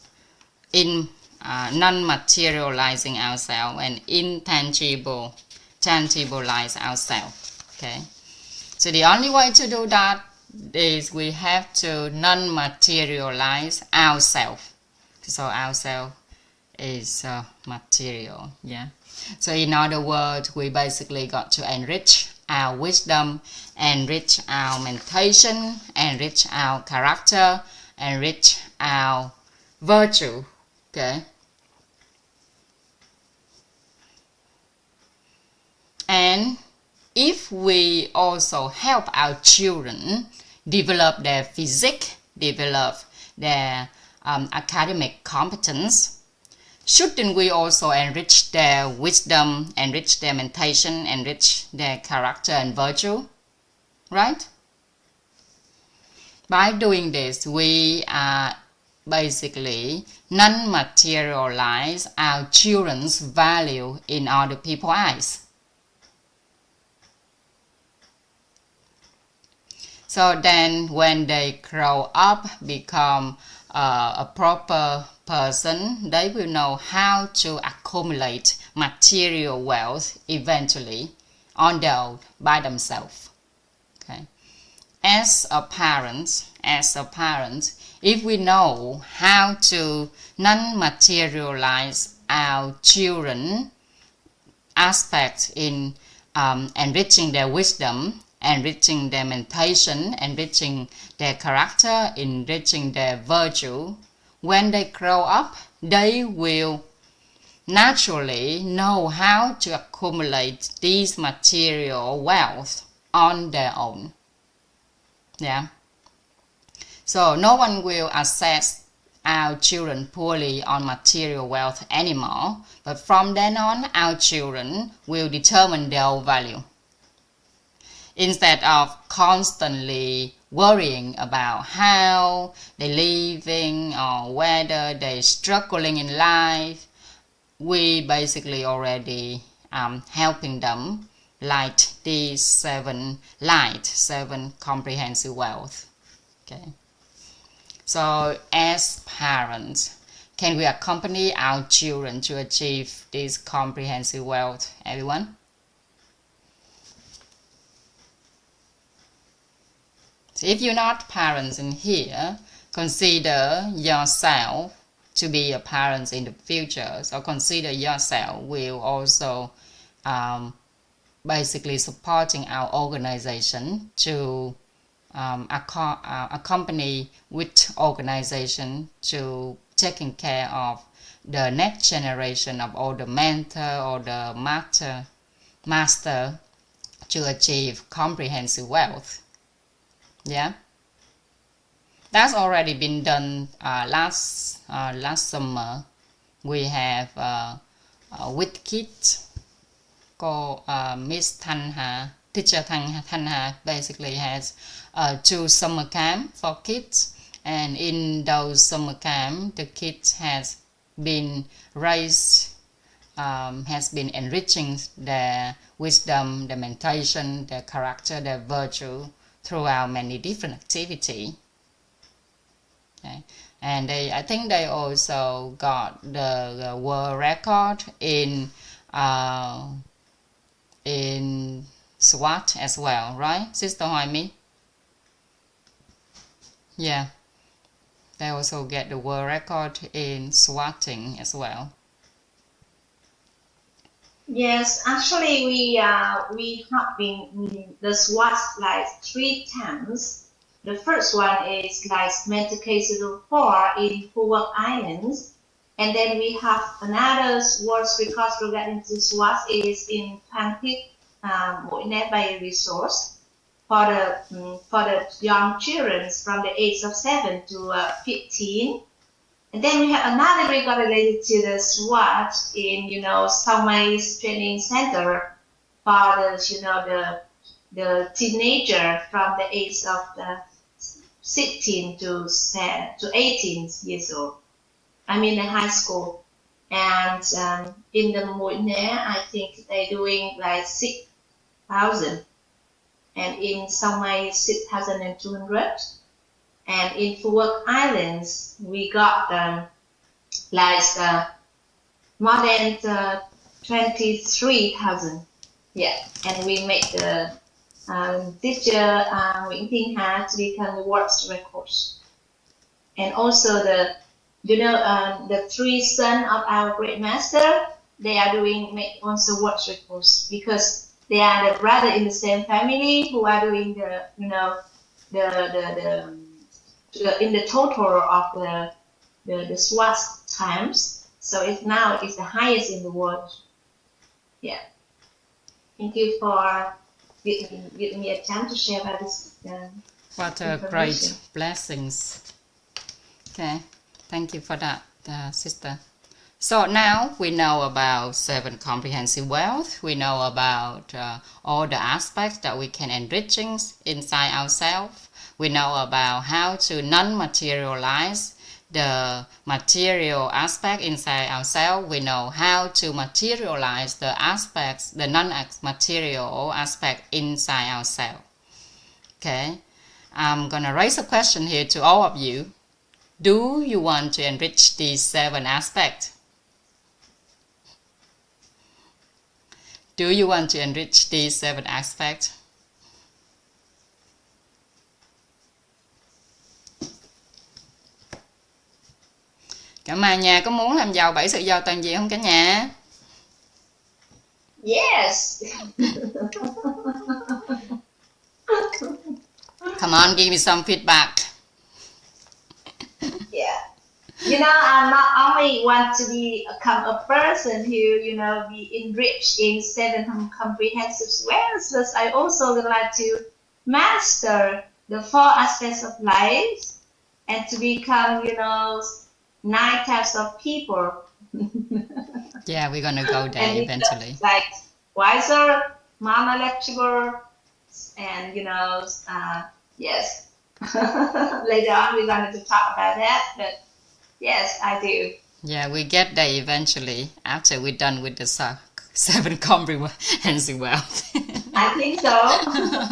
in non-materializing ourselves, and intangible, tangibilize ourselves. Okay? So the only way to do that is we have to non-materialize ourselves. So ourselves is material. Yeah. So in other words, we basically got to enrich our wisdom, enrich our meditation, enrich our character, enrich our virtue. Okay. And if we also help our children develop their physique, develop their academic competence, shouldn't we also enrich their wisdom, enrich their mentation, enrich their character and virtue? Right? By doing this, we are basically non-materialize our children's value in other people's eyes. So then when they grow up, become a proper person, they will know how to accumulate material wealth eventually on their own, by themselves. Okay. As a parent, if we know how to non-materialize our children aspects in enriching their wisdom, enriching their mentation, enriching their character, enriching their virtue, when they grow up, they will naturally know how to accumulate these material wealth on their own. Yeah. So no one will assess our children poorly on material wealth anymore, but from then on, our children will determine their own value. Instead of constantly worrying about how they're living or whether they're struggling in life, we basically already helping them light these seven comprehensive wealth. Okay. So as parents, can we accompany our children to achieve this comprehensive wealth, everyone? So if you're not parents in here, consider yourself to be a parent in the future. So consider yourself will also basically supporting our organization to accompany with organization to taking care of the next generation of all the mentor or the master to achieve comprehensive wealth. Yeah, that's already been done last summer. We have with kids called Miss Tanha, teacher Tanha basically has 2 summer camp for kids, and in those summer camp the kids has been raised, has been enriching their wisdom, their mentation, their character, their virtue throughout many different activities. Okay. And I think they also got the world record in SWAT as well, right, Sister Hoimi? Yeah, they also get the world record in swatting as well. Yes, actually we have been in the SWAT like 3 times. The first one is like mental case 4 in Phuoc Islands, and then we have another world record regarding to SWAT is in Phan Thiết, Mũi Né Bay Resource for the young children from the age of 7 to 15. And then we have another record related to the SWAT in, Sao Mai's training center for the teenager from the age of 16 to 18 years old. I mean, in high school. And in the Mũi Né, I think they're doing like 6,000. And in Sao Mai, 6,200. And in Phuoc Islands, we got more than 23,000. Yeah, and we make the teacher Nguyễn Thiên Hà to become the world record. And also the 3 sons of our great master, they are make also world records because they are the brother in the same family who are doing in the total of the SWAT times. So it's the highest in the world. Yeah. Thank you for giving me a chance to share about this. What a great blessings. Okay, thank you for that, sister. So now we know about 7 comprehensive wealth. We know about all the aspects that we can enriching inside ourselves. We know about how to non-materialize the material aspect inside ourselves. We know how to materialize the aspects, the non-material aspect inside ourselves. Okay, I'm gonna raise a question here to all of you. Do you want to enrich these 7 aspects? Do you want to enrich these 7 aspects? Cả nhà có muốn làm giàu 7 sự giàu toàn diện không cả nhà? Yes. Come on, give me some feedback. Yeah. You know, I not only want to become a person who, be enriched in 7 comprehensive wealth, but I also would like to master the 4 aspects of life and to become, 9 types of people. Yeah, we're gonna go there and eventually. Like wiser, non-electable, and yes. Later on, we're going to talk about that, but yes, I do. Yeah, we get there eventually after we're done with the 7 comprehensive wealth. I think so,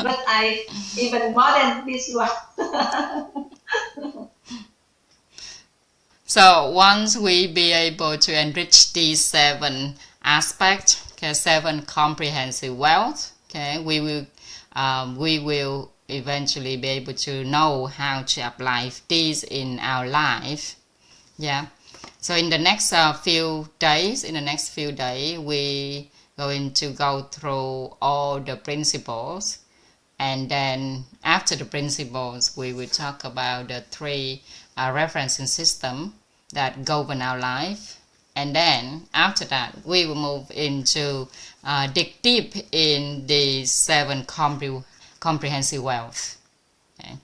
but I even more than this one. So once we be able to enrich these 7 aspects, okay, 7 comprehensive wealth, okay, we will eventually be able to know how to apply these in our life. Yeah. So in the next few days, we going to go through all the principles, and then after the principles, we will talk about the 3 referencing system that govern our life, and then after that we will move into dig deep in the 7 comprehensive wealth. Okay.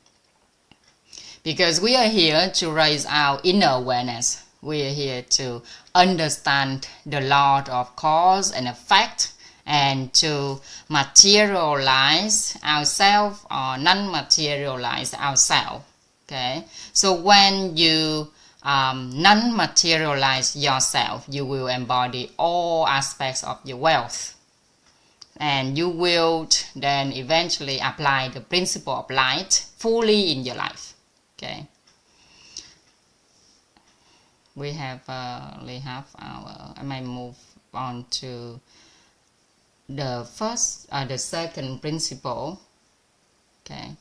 Because we are here to raise our inner awareness. We are here to understand the law of cause and effect, and to materialize ourselves or non-materialize ourselves. Okay, so when you non-materialize yourself, you will embody all aspects of your wealth, and you will then eventually apply the principle of light fully in your life. Okay, we have only half hour. I might move on to the second principle. Okay,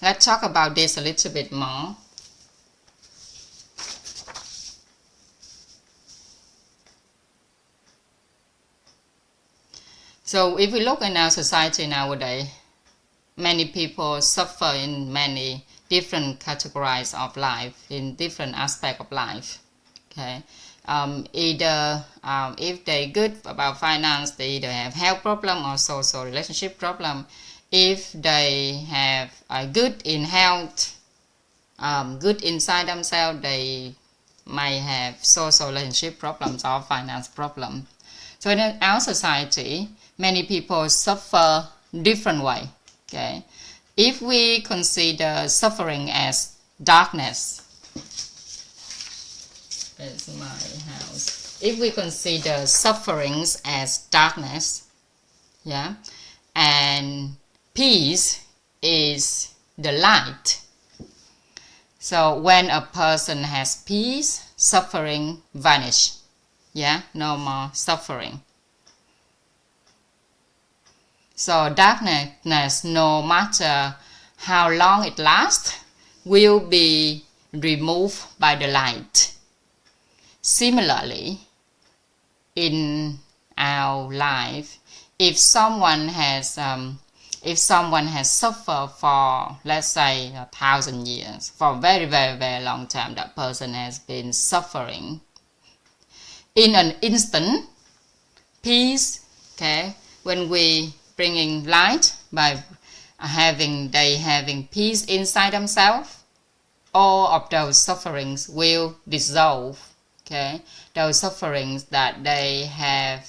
let's talk about this a little bit more. So if we look in our society nowadays, many people suffer in many different categories of life, in different aspects of life. Okay, either if they're good about finance, they either have health problem or social relationship problem. If they have good in health, good inside themselves, they may have social relationship problems or finance problems. So in our society, many people suffer different way. Okay, if we consider suffering as darkness, that's my house. If we consider sufferings as darkness, yeah, and peace is the light. So when a person has peace, suffering vanish. Yeah, no more suffering. So darkness, no matter how long it lasts, will be removed by the light. Similarly, in our life, if someone has suffered for, let's say, 1,000 years, for a very, very, very long time, that person has been suffering. In an instant, peace, okay, when we bringing light by having peace inside themselves, all of those sufferings will dissolve. Okay, those sufferings that they have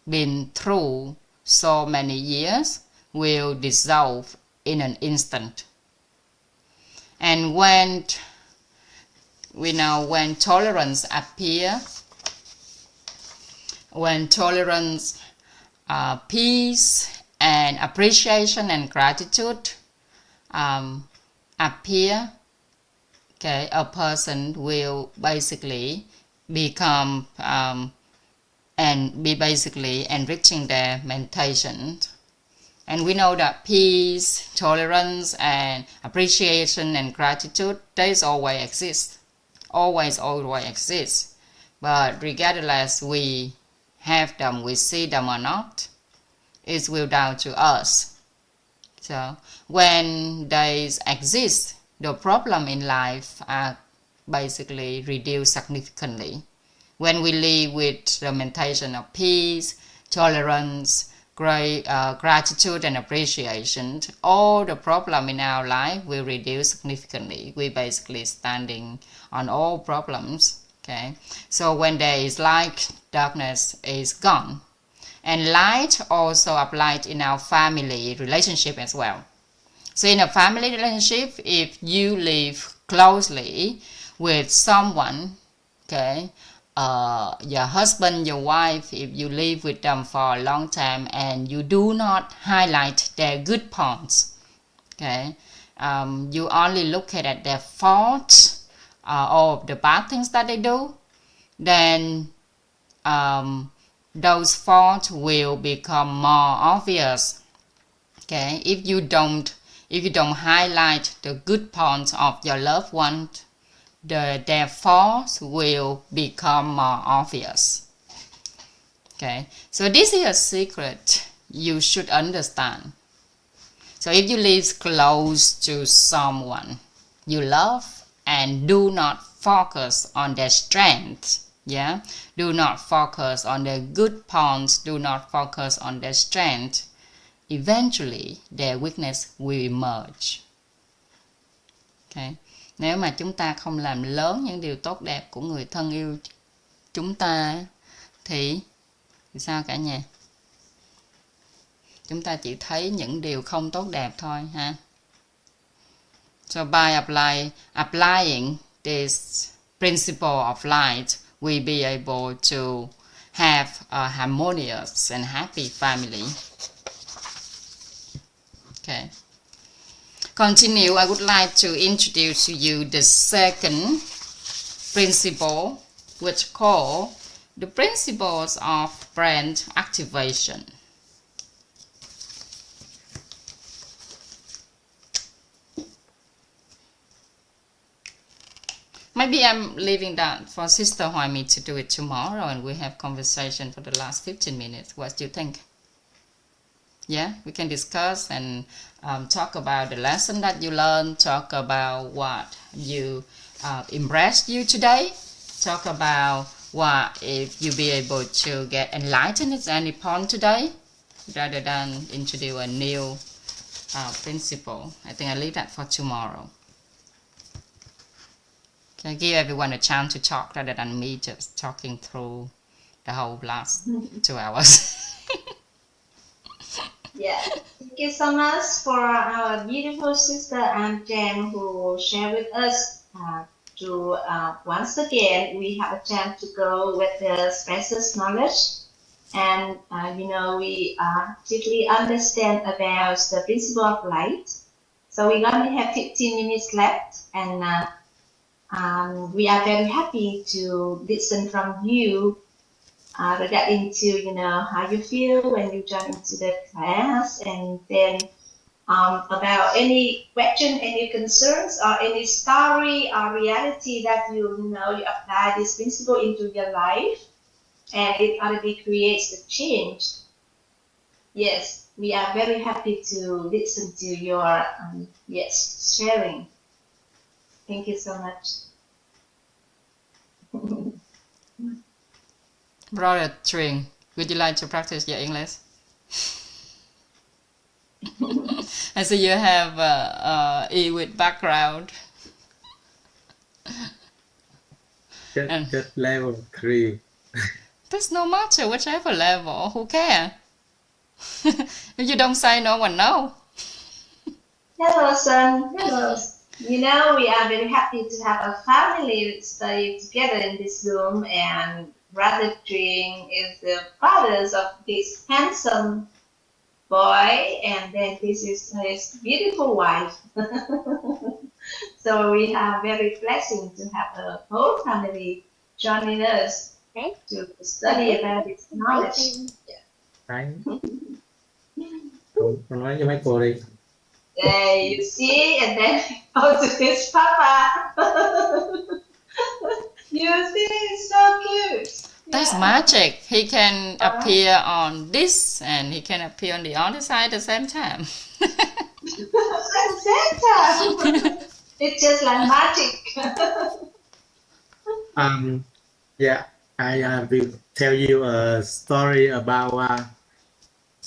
been through so many years will dissolve in an instant. And when tolerance appears, when tolerance, peace and appreciation and gratitude appear, okay, a person will basically become and be basically enriching their meditation. And we know that peace, tolerance, and appreciation and gratitude, they always exist. Always exist. But regardless we have them, we see them or not, it will down to us. So when they exist, the problem in life are basically reduced significantly. When we live with the meditation of peace, tolerance, gratitude and appreciation, all the problem in our life will reduce significantly. We basically standing on all problems. Okay, so when there is light, darkness is gone. And light also applied in our family relationship as well. So in a family relationship, if you live closely with someone, okay, your husband, your wife, if you live with them for a long time and you do not highlight their good points, okay, you only look at their faults or the bad things that they do, then those faults will become more obvious. Okay, if you don't highlight the good points of your loved one, their faults will become more obvious. Okay, so this is a secret you should understand. So if you live close to someone you love and do not focus on their strengths, yeah, do not focus on their good points, do not focus on their strength, eventually their weakness will emerge. Okay. Nếu mà chúng ta không làm lớn những điều tốt đẹp của người thân yêu chúng ta thì sao cả nhà? Chúng ta chỉ thấy những điều không tốt đẹp thôi ha. So by applying this principle of light, we be able to have a harmonious and happy family. Okay. Continue, I would like to introduce to you the second principle, which called the principles of brain activation. Maybe I'm leaving that for Sister Hoimi to do it tomorrow and we have conversation for the last 15 minutes. What do you think? Yeah, we can discuss and talk about the lesson that you learned, talk about what you impressed you today, talk about what if you be able to get enlightened at any point today, rather than introduce a new principle. I think I'll leave that for tomorrow. Can I give everyone a chance to talk rather than me just talking through the whole last 2 hours. Yeah, thank you so much for our beautiful sister Ann Trang who shared with us. Once again, we have a chance to go with the precious knowledge, and we deeply understand about the principle of light. So we only have 15 minutes left, and we are very happy to listen from you. Regarding to how you feel when you join into the class, and then about any question, any concerns, or any story or reality that you apply this principle into your life, and it already creates a change. Yes, we are very happy to listen to your sharing. Thank you so much. Brother Tring, would you like to practice your English? I see you have E with background. Just level 3. There's no matter whichever level. Who care? If you don't say, no one know. Hello, son. Hello. You know, we are very happy to have a family study together in this room, and Brother Jing is the father of this handsome boy, and then this is his beautiful wife. So we are very blessed to have a whole family joining us to study about this knowledge. Đấy. Con nói cho mấy cô đi. There you see, and then go to his papa. You see, it's so cute. That's magic. He can appear on this and he can appear on the other side at the same time. It's just like magic. Yeah, I will tell you a story about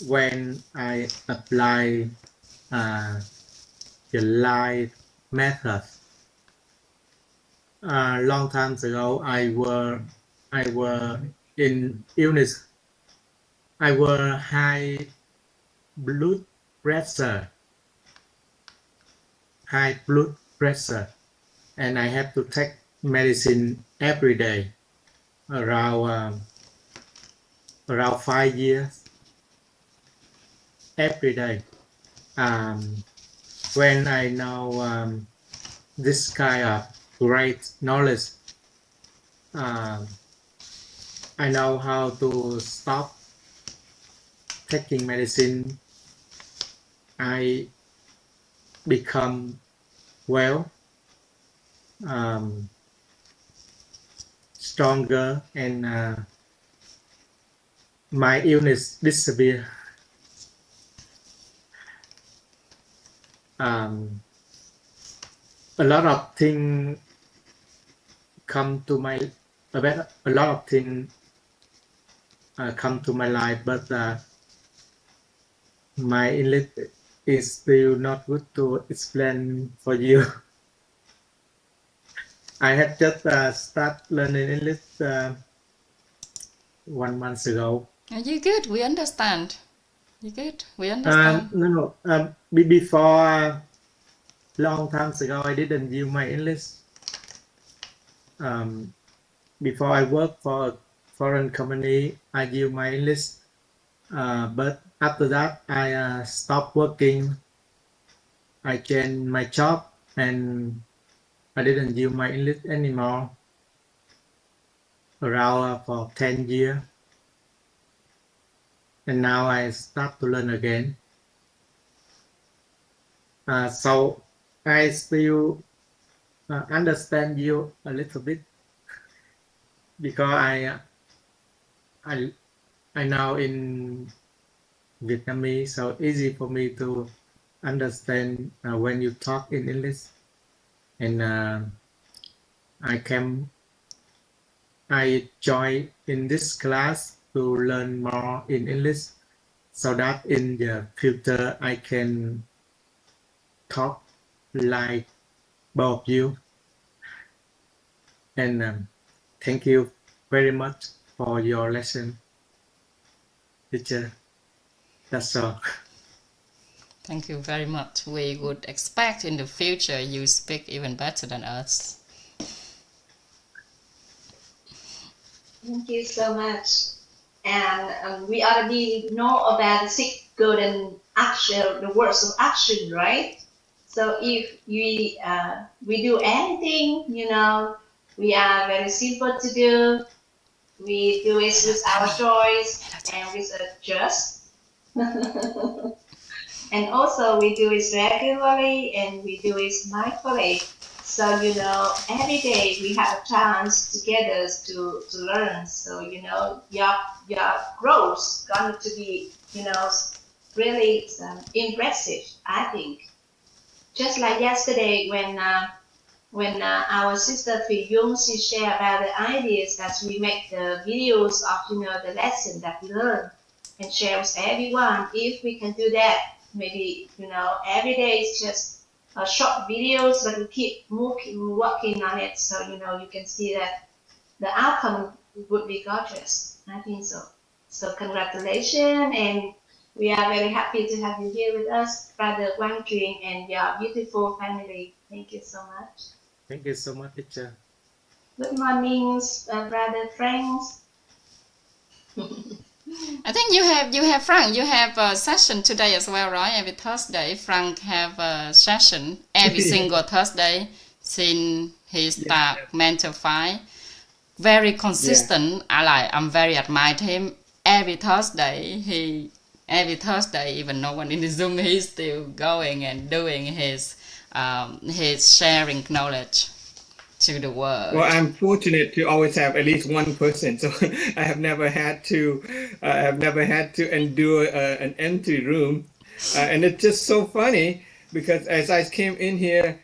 when I apply the life method. Long time ago, I were in illness. I were high blood pressure, and I have to take medicine every day, around 5 years, every day. When I know this kind of great knowledge, I know how to stop taking medicine. I become well, stronger, and my illness disappear. A lot of things come to my come to my life, but my English is still not good to explain for you. I had just start learning English 1 month ago. You're good. We understand. You're good. We understand. No. Before long time ago, I didn't use my English. Before I worked for a foreign company, I use my English. But after that, I stopped working. I changed my job, and I didn't use my English anymore. Around for 10 years. And now I start to learn again. So I still understand you a little bit, because I know in Vietnamese, so easy for me to understand when you talk in English. And I join in this class to learn more in English, so that in the future I can talk like both of you. And thank you very much for your lesson, teacher. That's all. Thank you very much. We would expect in the future you speak even better than us. Thank you so much. And we already know about the 6 golden action, the words of action, right? So if we do anything, we are very simple to do. We do it with our choice and with a just. And also we do it regularly and we do it mindfully. So, every day we have a chance together to learn. So, your growth going to be, really impressive, I think. Just like yesterday when our sister Phi Dung, she shared about the ideas that we make the videos of, the lesson that we learn and share with everyone. If we can do that, maybe, every day is just short videos, but we keep working on it. So, you can see that the outcome would be gorgeous. I think so. So congratulations, and we are very happy to have you here with us, Brother Quang Truyền and your beautiful family. Thank you so much. Thank you so much, teacher. Good morning, Brother Franks. I think you have Frank. You have a session today as well, right? Every Thursday, Frank have a session every single Thursday since he start mental fight. Very consistent. I'm very admired him. Every Thursday, even no one in the Zoom, he's still going and doing his sharing knowledge to the world. Well, I'm fortunate to always have at least one person, so I have never had to endure an empty room, and it's just so funny because as I came in here,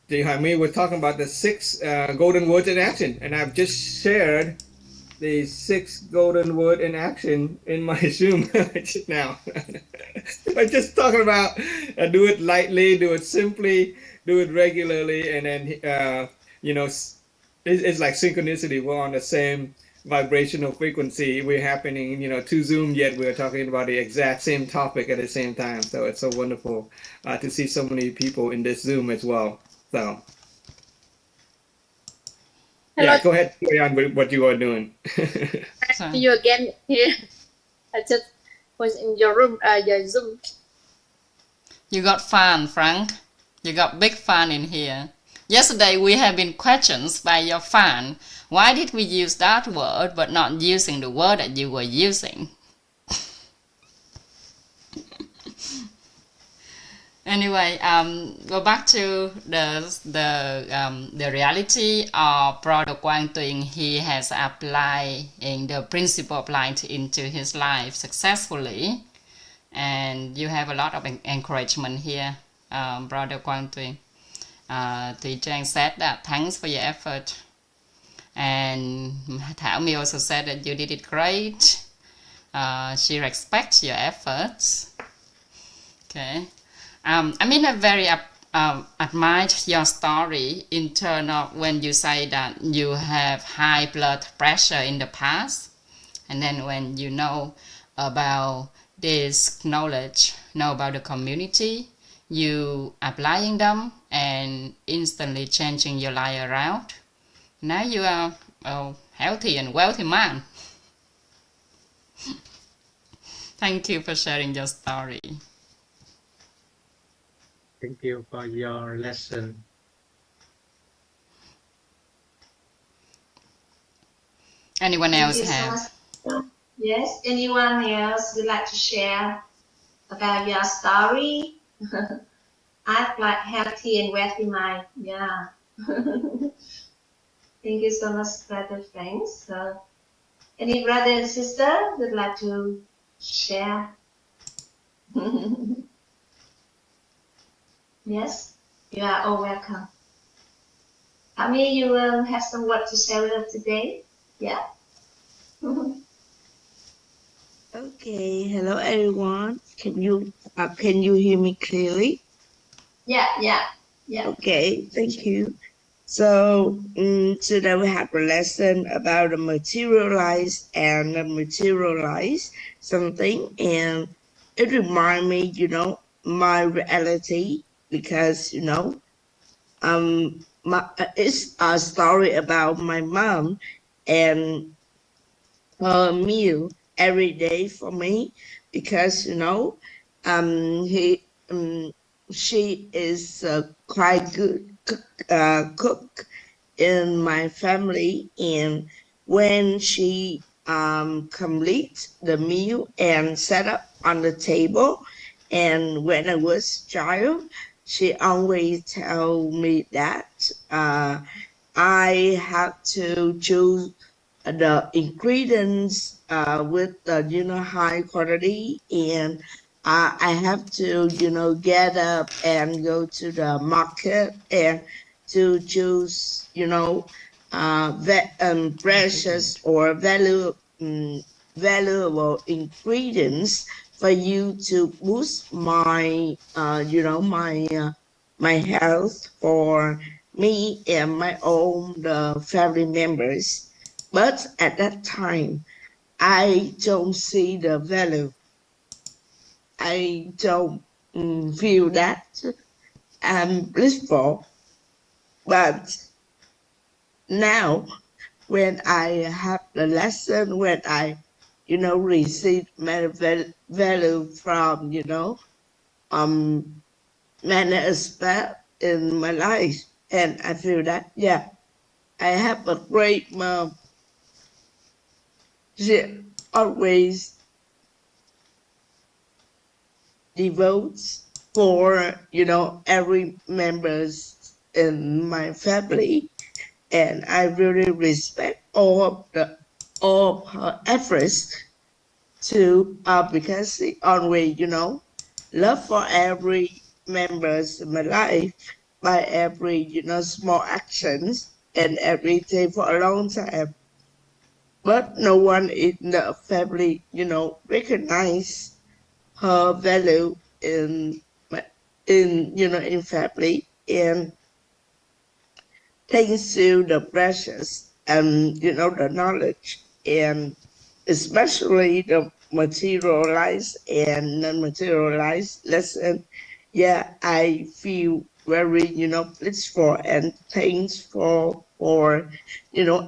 Jaime was talking about the 6 golden words in action, and I've just shared the 6 golden word in action in my Zoom just now. I'm just talking about do it lightly, do it simply, do it regularly, and then it's like synchronicity. We're on the same vibrational frequency. We're happening, to Zoom, yet we're talking about the exact same topic at the same time. So it's so wonderful to see so many people in this Zoom as well. So Hello. yeah, go ahead, carry on with what you are doing. See you again here. I just was in your room, your Zoom. You got fun, Frank. You got big fun in here. Yesterday we have been questioned by your fan. Why did we use that word but not using the word that you were using? Anyway, go back to the reality of Brother Quang Tuyên. He has applied in the principle applied into his life successfully, and you have a lot of encouragement here, Brother Quang Tuyên. Thủy Trang said that thanks for your effort, and Thảo Mi also said that you did it great. She respects your efforts. Okay. I very admired your story in terms of when you say that you have high blood pressure in the past, and then when you know about this knowledge, know about the community, you applying them and instantly changing your life around. Now you are a healthy and wealthy man. Thank you for sharing your story. Thank you for your lesson. Anyone else have? Yes, anyone else would like to share about your story? Act like healthy and wealthy mind. Yeah. Thank you so much, brother friends. So, any brother and sister would like to share? Yes, you are all welcome. Ami, you will have some words to share with us today. Yeah. Okay, hello everyone. Can you hear me clearly? Yeah. Okay, thank you. So today we have a lesson about the materialize and materialize something, and it reminds me, my reality, because it's a story about my mom and her meal every day for me, because she is quite good cook in my family, and when she complete the meal and set up on the table, and when I was a child, she always tell me that I have to choose the ingredients with the high quality, and I have to get up and go to the market and to choose precious or valuable ingredients for you to boost my, my health for me and my own family members. But at that time, I don't see the value. I don't feel that I'm blissful. But now, when I have the lesson, when I, receive my value from, many aspects in my life, and I feel that, yeah, I have a great always devotes for, every members in my family, and I really respect all of her efforts to because she always, love for every members in my life by every, small actions and everything for a long time. But no one in the family, recognize her value in family, and thanks to the precious and the knowledge, and especially the materialized and non-materialized lesson, yeah, I feel very blissful and thankful for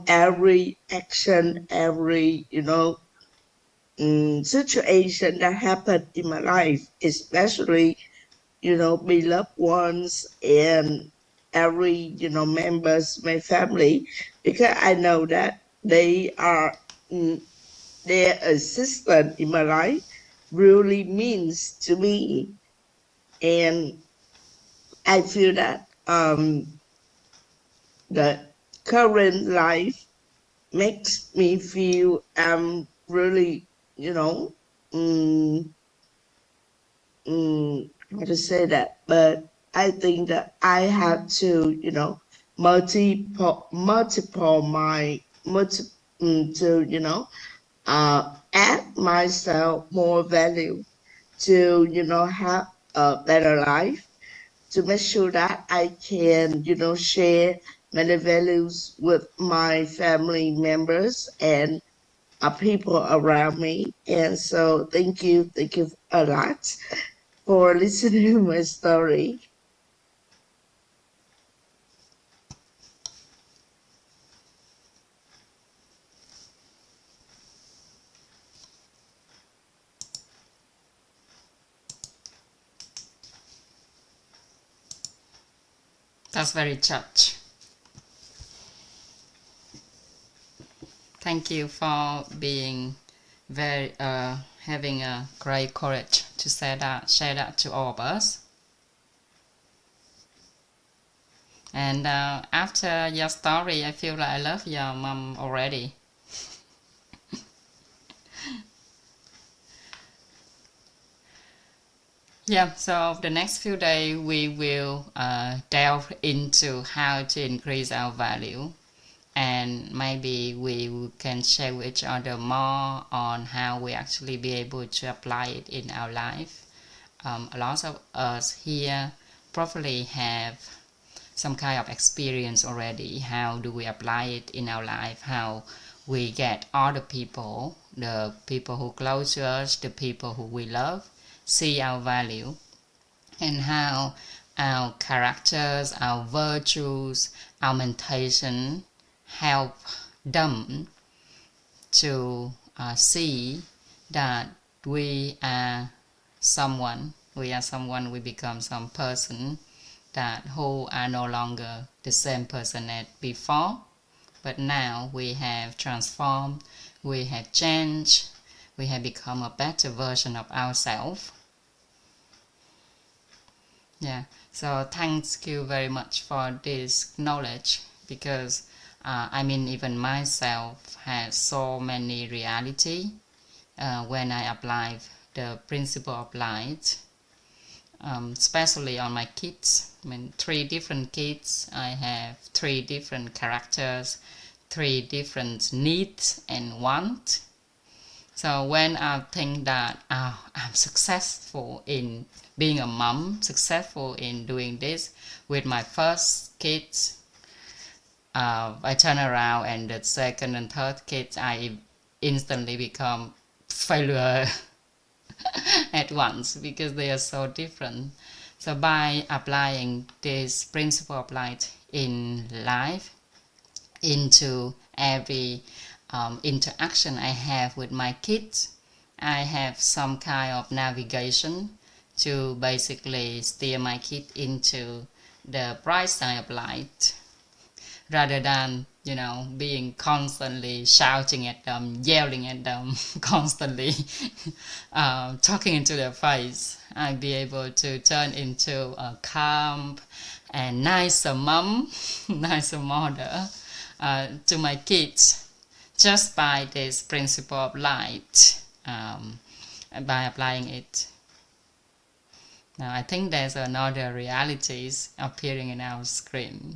every action, every situation that happened in my life, especially beloved ones and every members my family, because I know that they are their assistance in my life really means to me, and I feel that the current life makes me feel I'm really how to say that, but I think that I have to multiple to add myself more value to have a better life, to make sure that I can share many values with my family members and people around me. And so thank you a lot for listening to my story. That's very touch. Thank you for being very having a great courage to share that to all of us. And after your story, I feel like I love your mom already. Yeah, so the next few days we will delve into how to increase our value, and maybe we can share with each other more on how we actually be able to apply it in our life. A lot of us here probably have some kind of experience already. How do we apply it in our life? How we get other people, the people who close to us, the people who we love, see our value, and how our characters, our virtues, our mentation help them to see that we are someone, we become some person that who are no longer the same person as before, but now we have transformed, we have changed, we have become a better version of ourselves. Yeah, so thank you very much for this knowledge, because even myself has so many reality when I apply the principle of light, especially on my kids. 3 different kids, I have 3 different characters, 3 different needs and wants, So when I think that I'm successful in being a mom, successful in doing this with my first kids, I turn around and the second and third kids, I instantly become failure at once because they are so different. So by applying this principle of light in life into every interaction I have with my kids, I have some kind of navigation to basically steer my kid into the bright side of light, rather than being constantly shouting at them, yelling at them, constantly talking into their face. I'll be able to turn into a calm and nicer mom, nicer mother to my kids, just by this principle of light, by applying it. Now I think there's another realities appearing in our screen.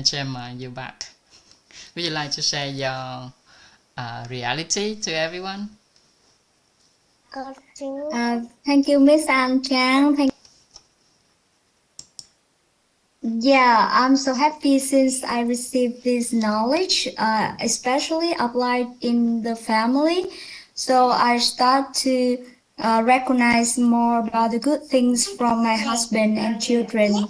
Gemma, you're back. Would you like to share your reality to everyone? Thank you, Miss Ann Trang. Yeah, I'm so happy since I received this knowledge, especially applied in the family. So I start to recognize more about the good things from my husband and children,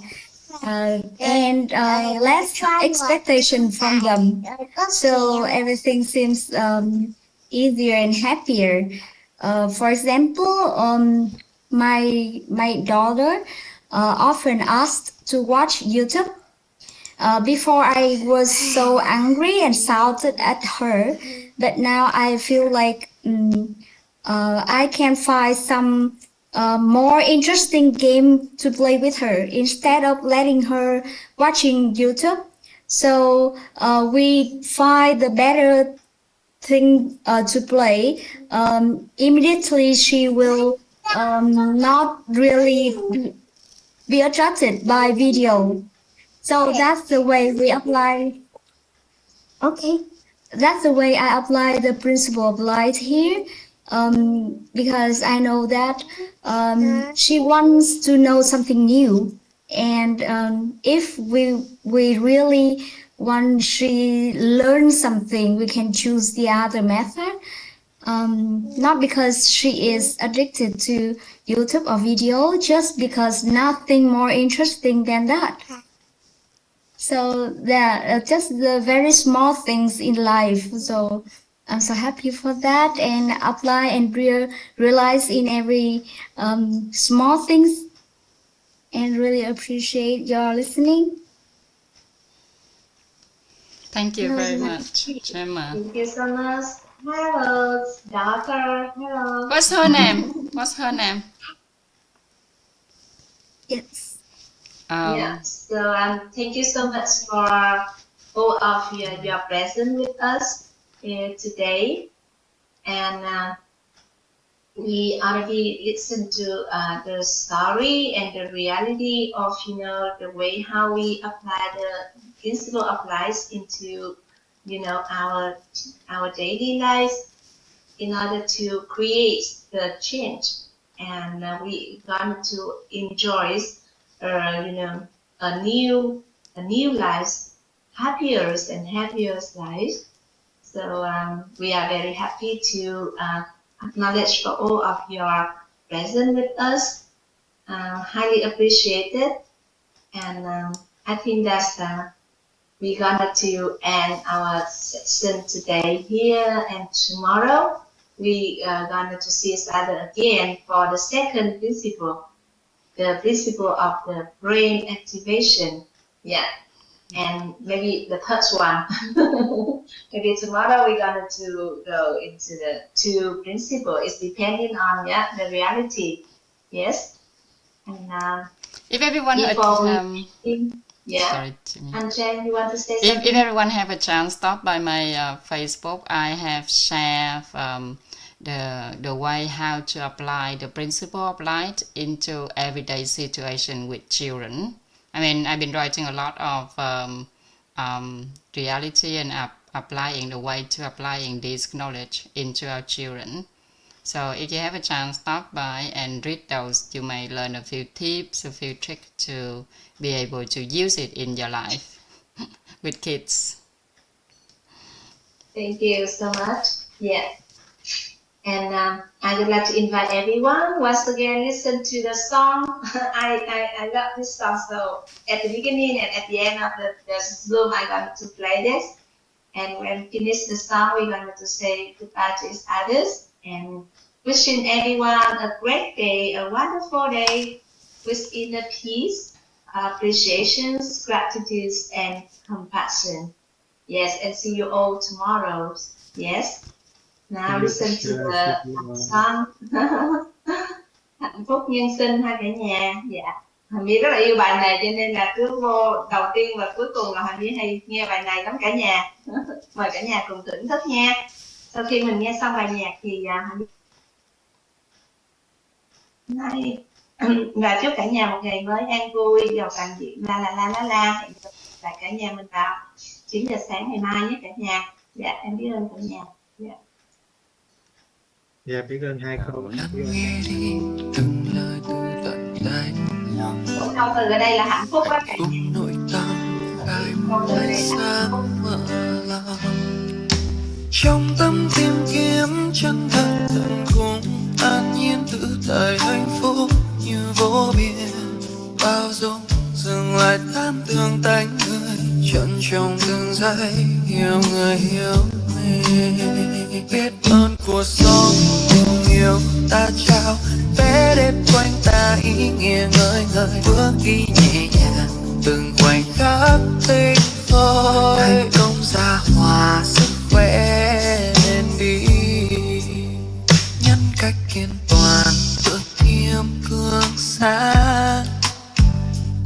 and less expectation from them. So everything seems easier and happier. For example, my daughter often asked to watch YouTube. Before I was so angry and shouted at her, but now I feel like I can find some more interesting game to play with her instead of letting her watching YouTube. So we find the better thing to play. Immediately she will not really be attracted by video. So that's the way we apply. Okay, that's the way I apply the principle of light here. Because I know that she wants to know something new, and if we really want she learn something, we can choose the other method. Not because she is addicted to YouTube or video, just because nothing more interesting than that. So yeah, just the very small things in life. So I'm so happy for that, and apply and realize in every small things, and really appreciate your listening. Thank you very much, Gemma. Thank you so much. Hello, daughter. Hello. What's her name? What's her name? Yes. Yes. So thank you so much for all of your presence with us here today, and we already listened to the story and the reality of the way how we apply the principle of life into our daily lives in order to create the change, and we going to enjoy a new life, happier and happier life. So we are very happy to acknowledge for all of your presence with us. Highly appreciated, and I think that's we're gonna to end our session today here, and tomorrow we are gonna to see each other again for the second principle, the principle of the brain activation. Yeah. And maybe the third one. Maybe tomorrow we're gonna to go into the two principles. It's depending on the reality. Yes. And if everyone sorry, and Jen, you want to say something? if everyone have a chance, stop by my Facebook. I have shared the way how to apply the principle of light into everyday situation with children. I mean, I've been writing a lot of reality and applying the way to applying this knowledge into our children. So if you have a chance, stop by and read those. You may learn a few tips, a few tricks to be able to use it in your life with kids. Thank you so much. Yeah. And I would like to invite everyone once again listen to the song. I love this song. So at the beginning and at the end of the Zoom, I'm going to play this. And when we finish the song, we're going to say goodbye to each other. And wishing everyone a great day, a wonderful day with inner peace, appreciation, gratitude, and compassion. Yes, and see you all tomorrow. Yes. Now listen to the song. Hạnh phúc nhân sinh hai cả nhà. Dạ. Hằng Nhi rất là yêu bài này cho nên là cứ vô đầu tiên và cuối cùng là Hằng Nhi hay nghe bài này lắm cả nhà. Mời cả nhà cùng thưởng thức nha. Sau khi mình nghe xong bài nhạc thì Hằng Nhi và chúc cả nhà một ngày mới an vui, giàu toàn diện, la. Hẹn gặp lại cả nhà mình vào 9 giờ sáng ngày mai nhé cả nhà. Dạ, em biết ơn cả nhà. Dạ. Dạ, biết ơn hai câu. Từng lời từ tận đáy Câu từ ở đây là hạnh phúc đó cả nhà. nội tâm khai mãi sáng mở lòng, trong tâm tìm kiếm chân thật tận cùng, an nhiên tự tại hạnh phúc như vô biên, bao dung dừng lại tham thương tánh người, trân trọng từng giây hiểu người hiểu mình, biết ơn cuộc sống tình yêu ta trao, vẽ đẹp quanh ta ý nghĩa ngời ngời, bước đi nhẹ nhàng từng khoảnh khắc tinh khôi, thành công ra hòa sức khỏe lên đi, nhân cách kiên toàn tự thiêm cương sáng,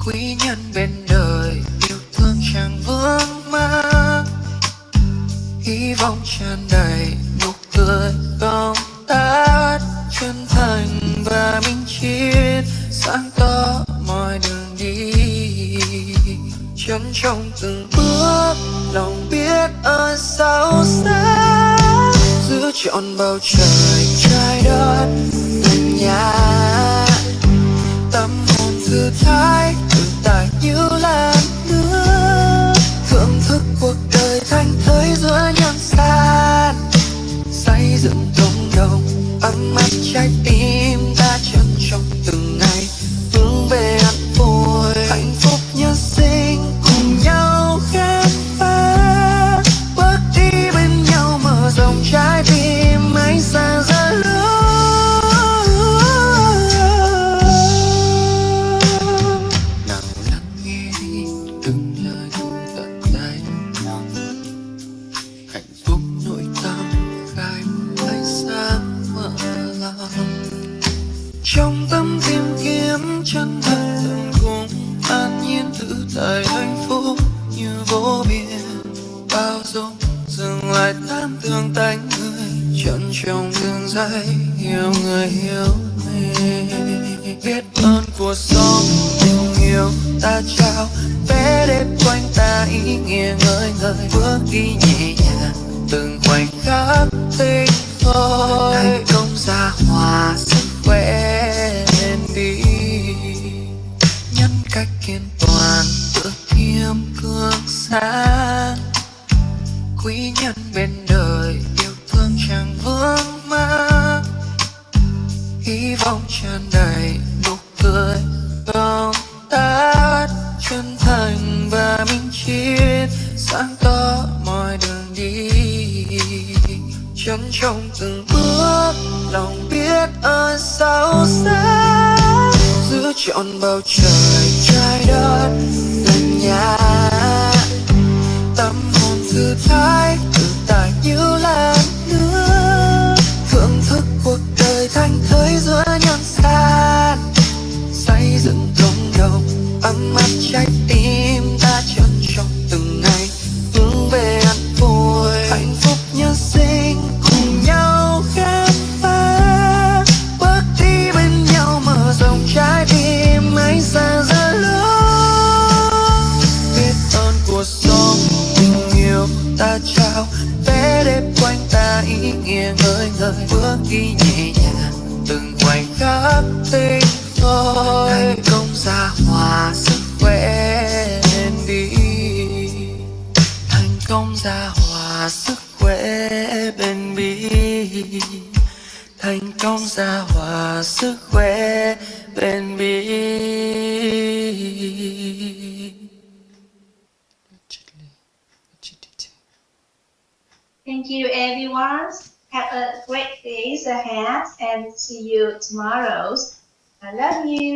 quý nhân bên đời yêu thương chẳng vương mắc, hy vọng tràn đầy nụ cười không tắt, chân thành và minh triết sáng tỏ mọi đường đi, trân trọng từng bước lòng biết ơn sâu sắc, giữ trọn bầu trời trái đất gần nhà, tâm hồn thư thái tự tại như làn nước, thưởng thức cuộc đời thanh thơi giữa nhân gian, xây dựng cộng đồng ấm áp trái tim ta, trân trọng từng ngày hướng về hạnh phúc nhân sinh cùng nhau khám phá, bước đi bên nhau mở rộng trái tim ánh sáng ra lối, nào lắng nghe đi từng lời từ tận đáy, hạnh phúc nội tâm khai ánh sáng mở lòng, trong tâm tìm kiếm chân thật tận cùng, an nhiên tự tại hạnh phúc như vô biên, bao dung dừng lại tham thương tánh người, trân trọng từng giây hiểu người hiểu mình, biết ơn cuộc sống tình yêu ta trao, vẽ đẹp quanh ta ý nghĩa ngời ngời, bước đi nhẹ nhàng từng khoảnh khắc tinh khôi, thành công ra hòa sức khỏe lên đi, nhân cách kiên toàn tự thiêm cương sáng, quý nhân bên đời yêu thương chẳng vương mắc, hy vọng tràn đầy nụ cười không tắt, chân thành và minh triết sáng tỏ mọi đường đi, trân trọng từng bước lòng biết ơn sâu sắc, giữ trọn bầu trời trái đất gần nhà, tâm hồn thư thái tự tại như làn nước, thưởng thức cuộc đời thanh thơi giữa nhân gian, xây dựng cộng đồng ấm áp trái tim ta, trân trọng từng ngày hướng về hạnh phúc nhân sinh cùng nhau khám phá, bước đi bên nhau mở rộng trái tim ánh sáng ra lối, biết ơn cuộc sống tình yêu ta trao, Thank you, everyone. Have a great day ahead and see you tomorrow. I love you.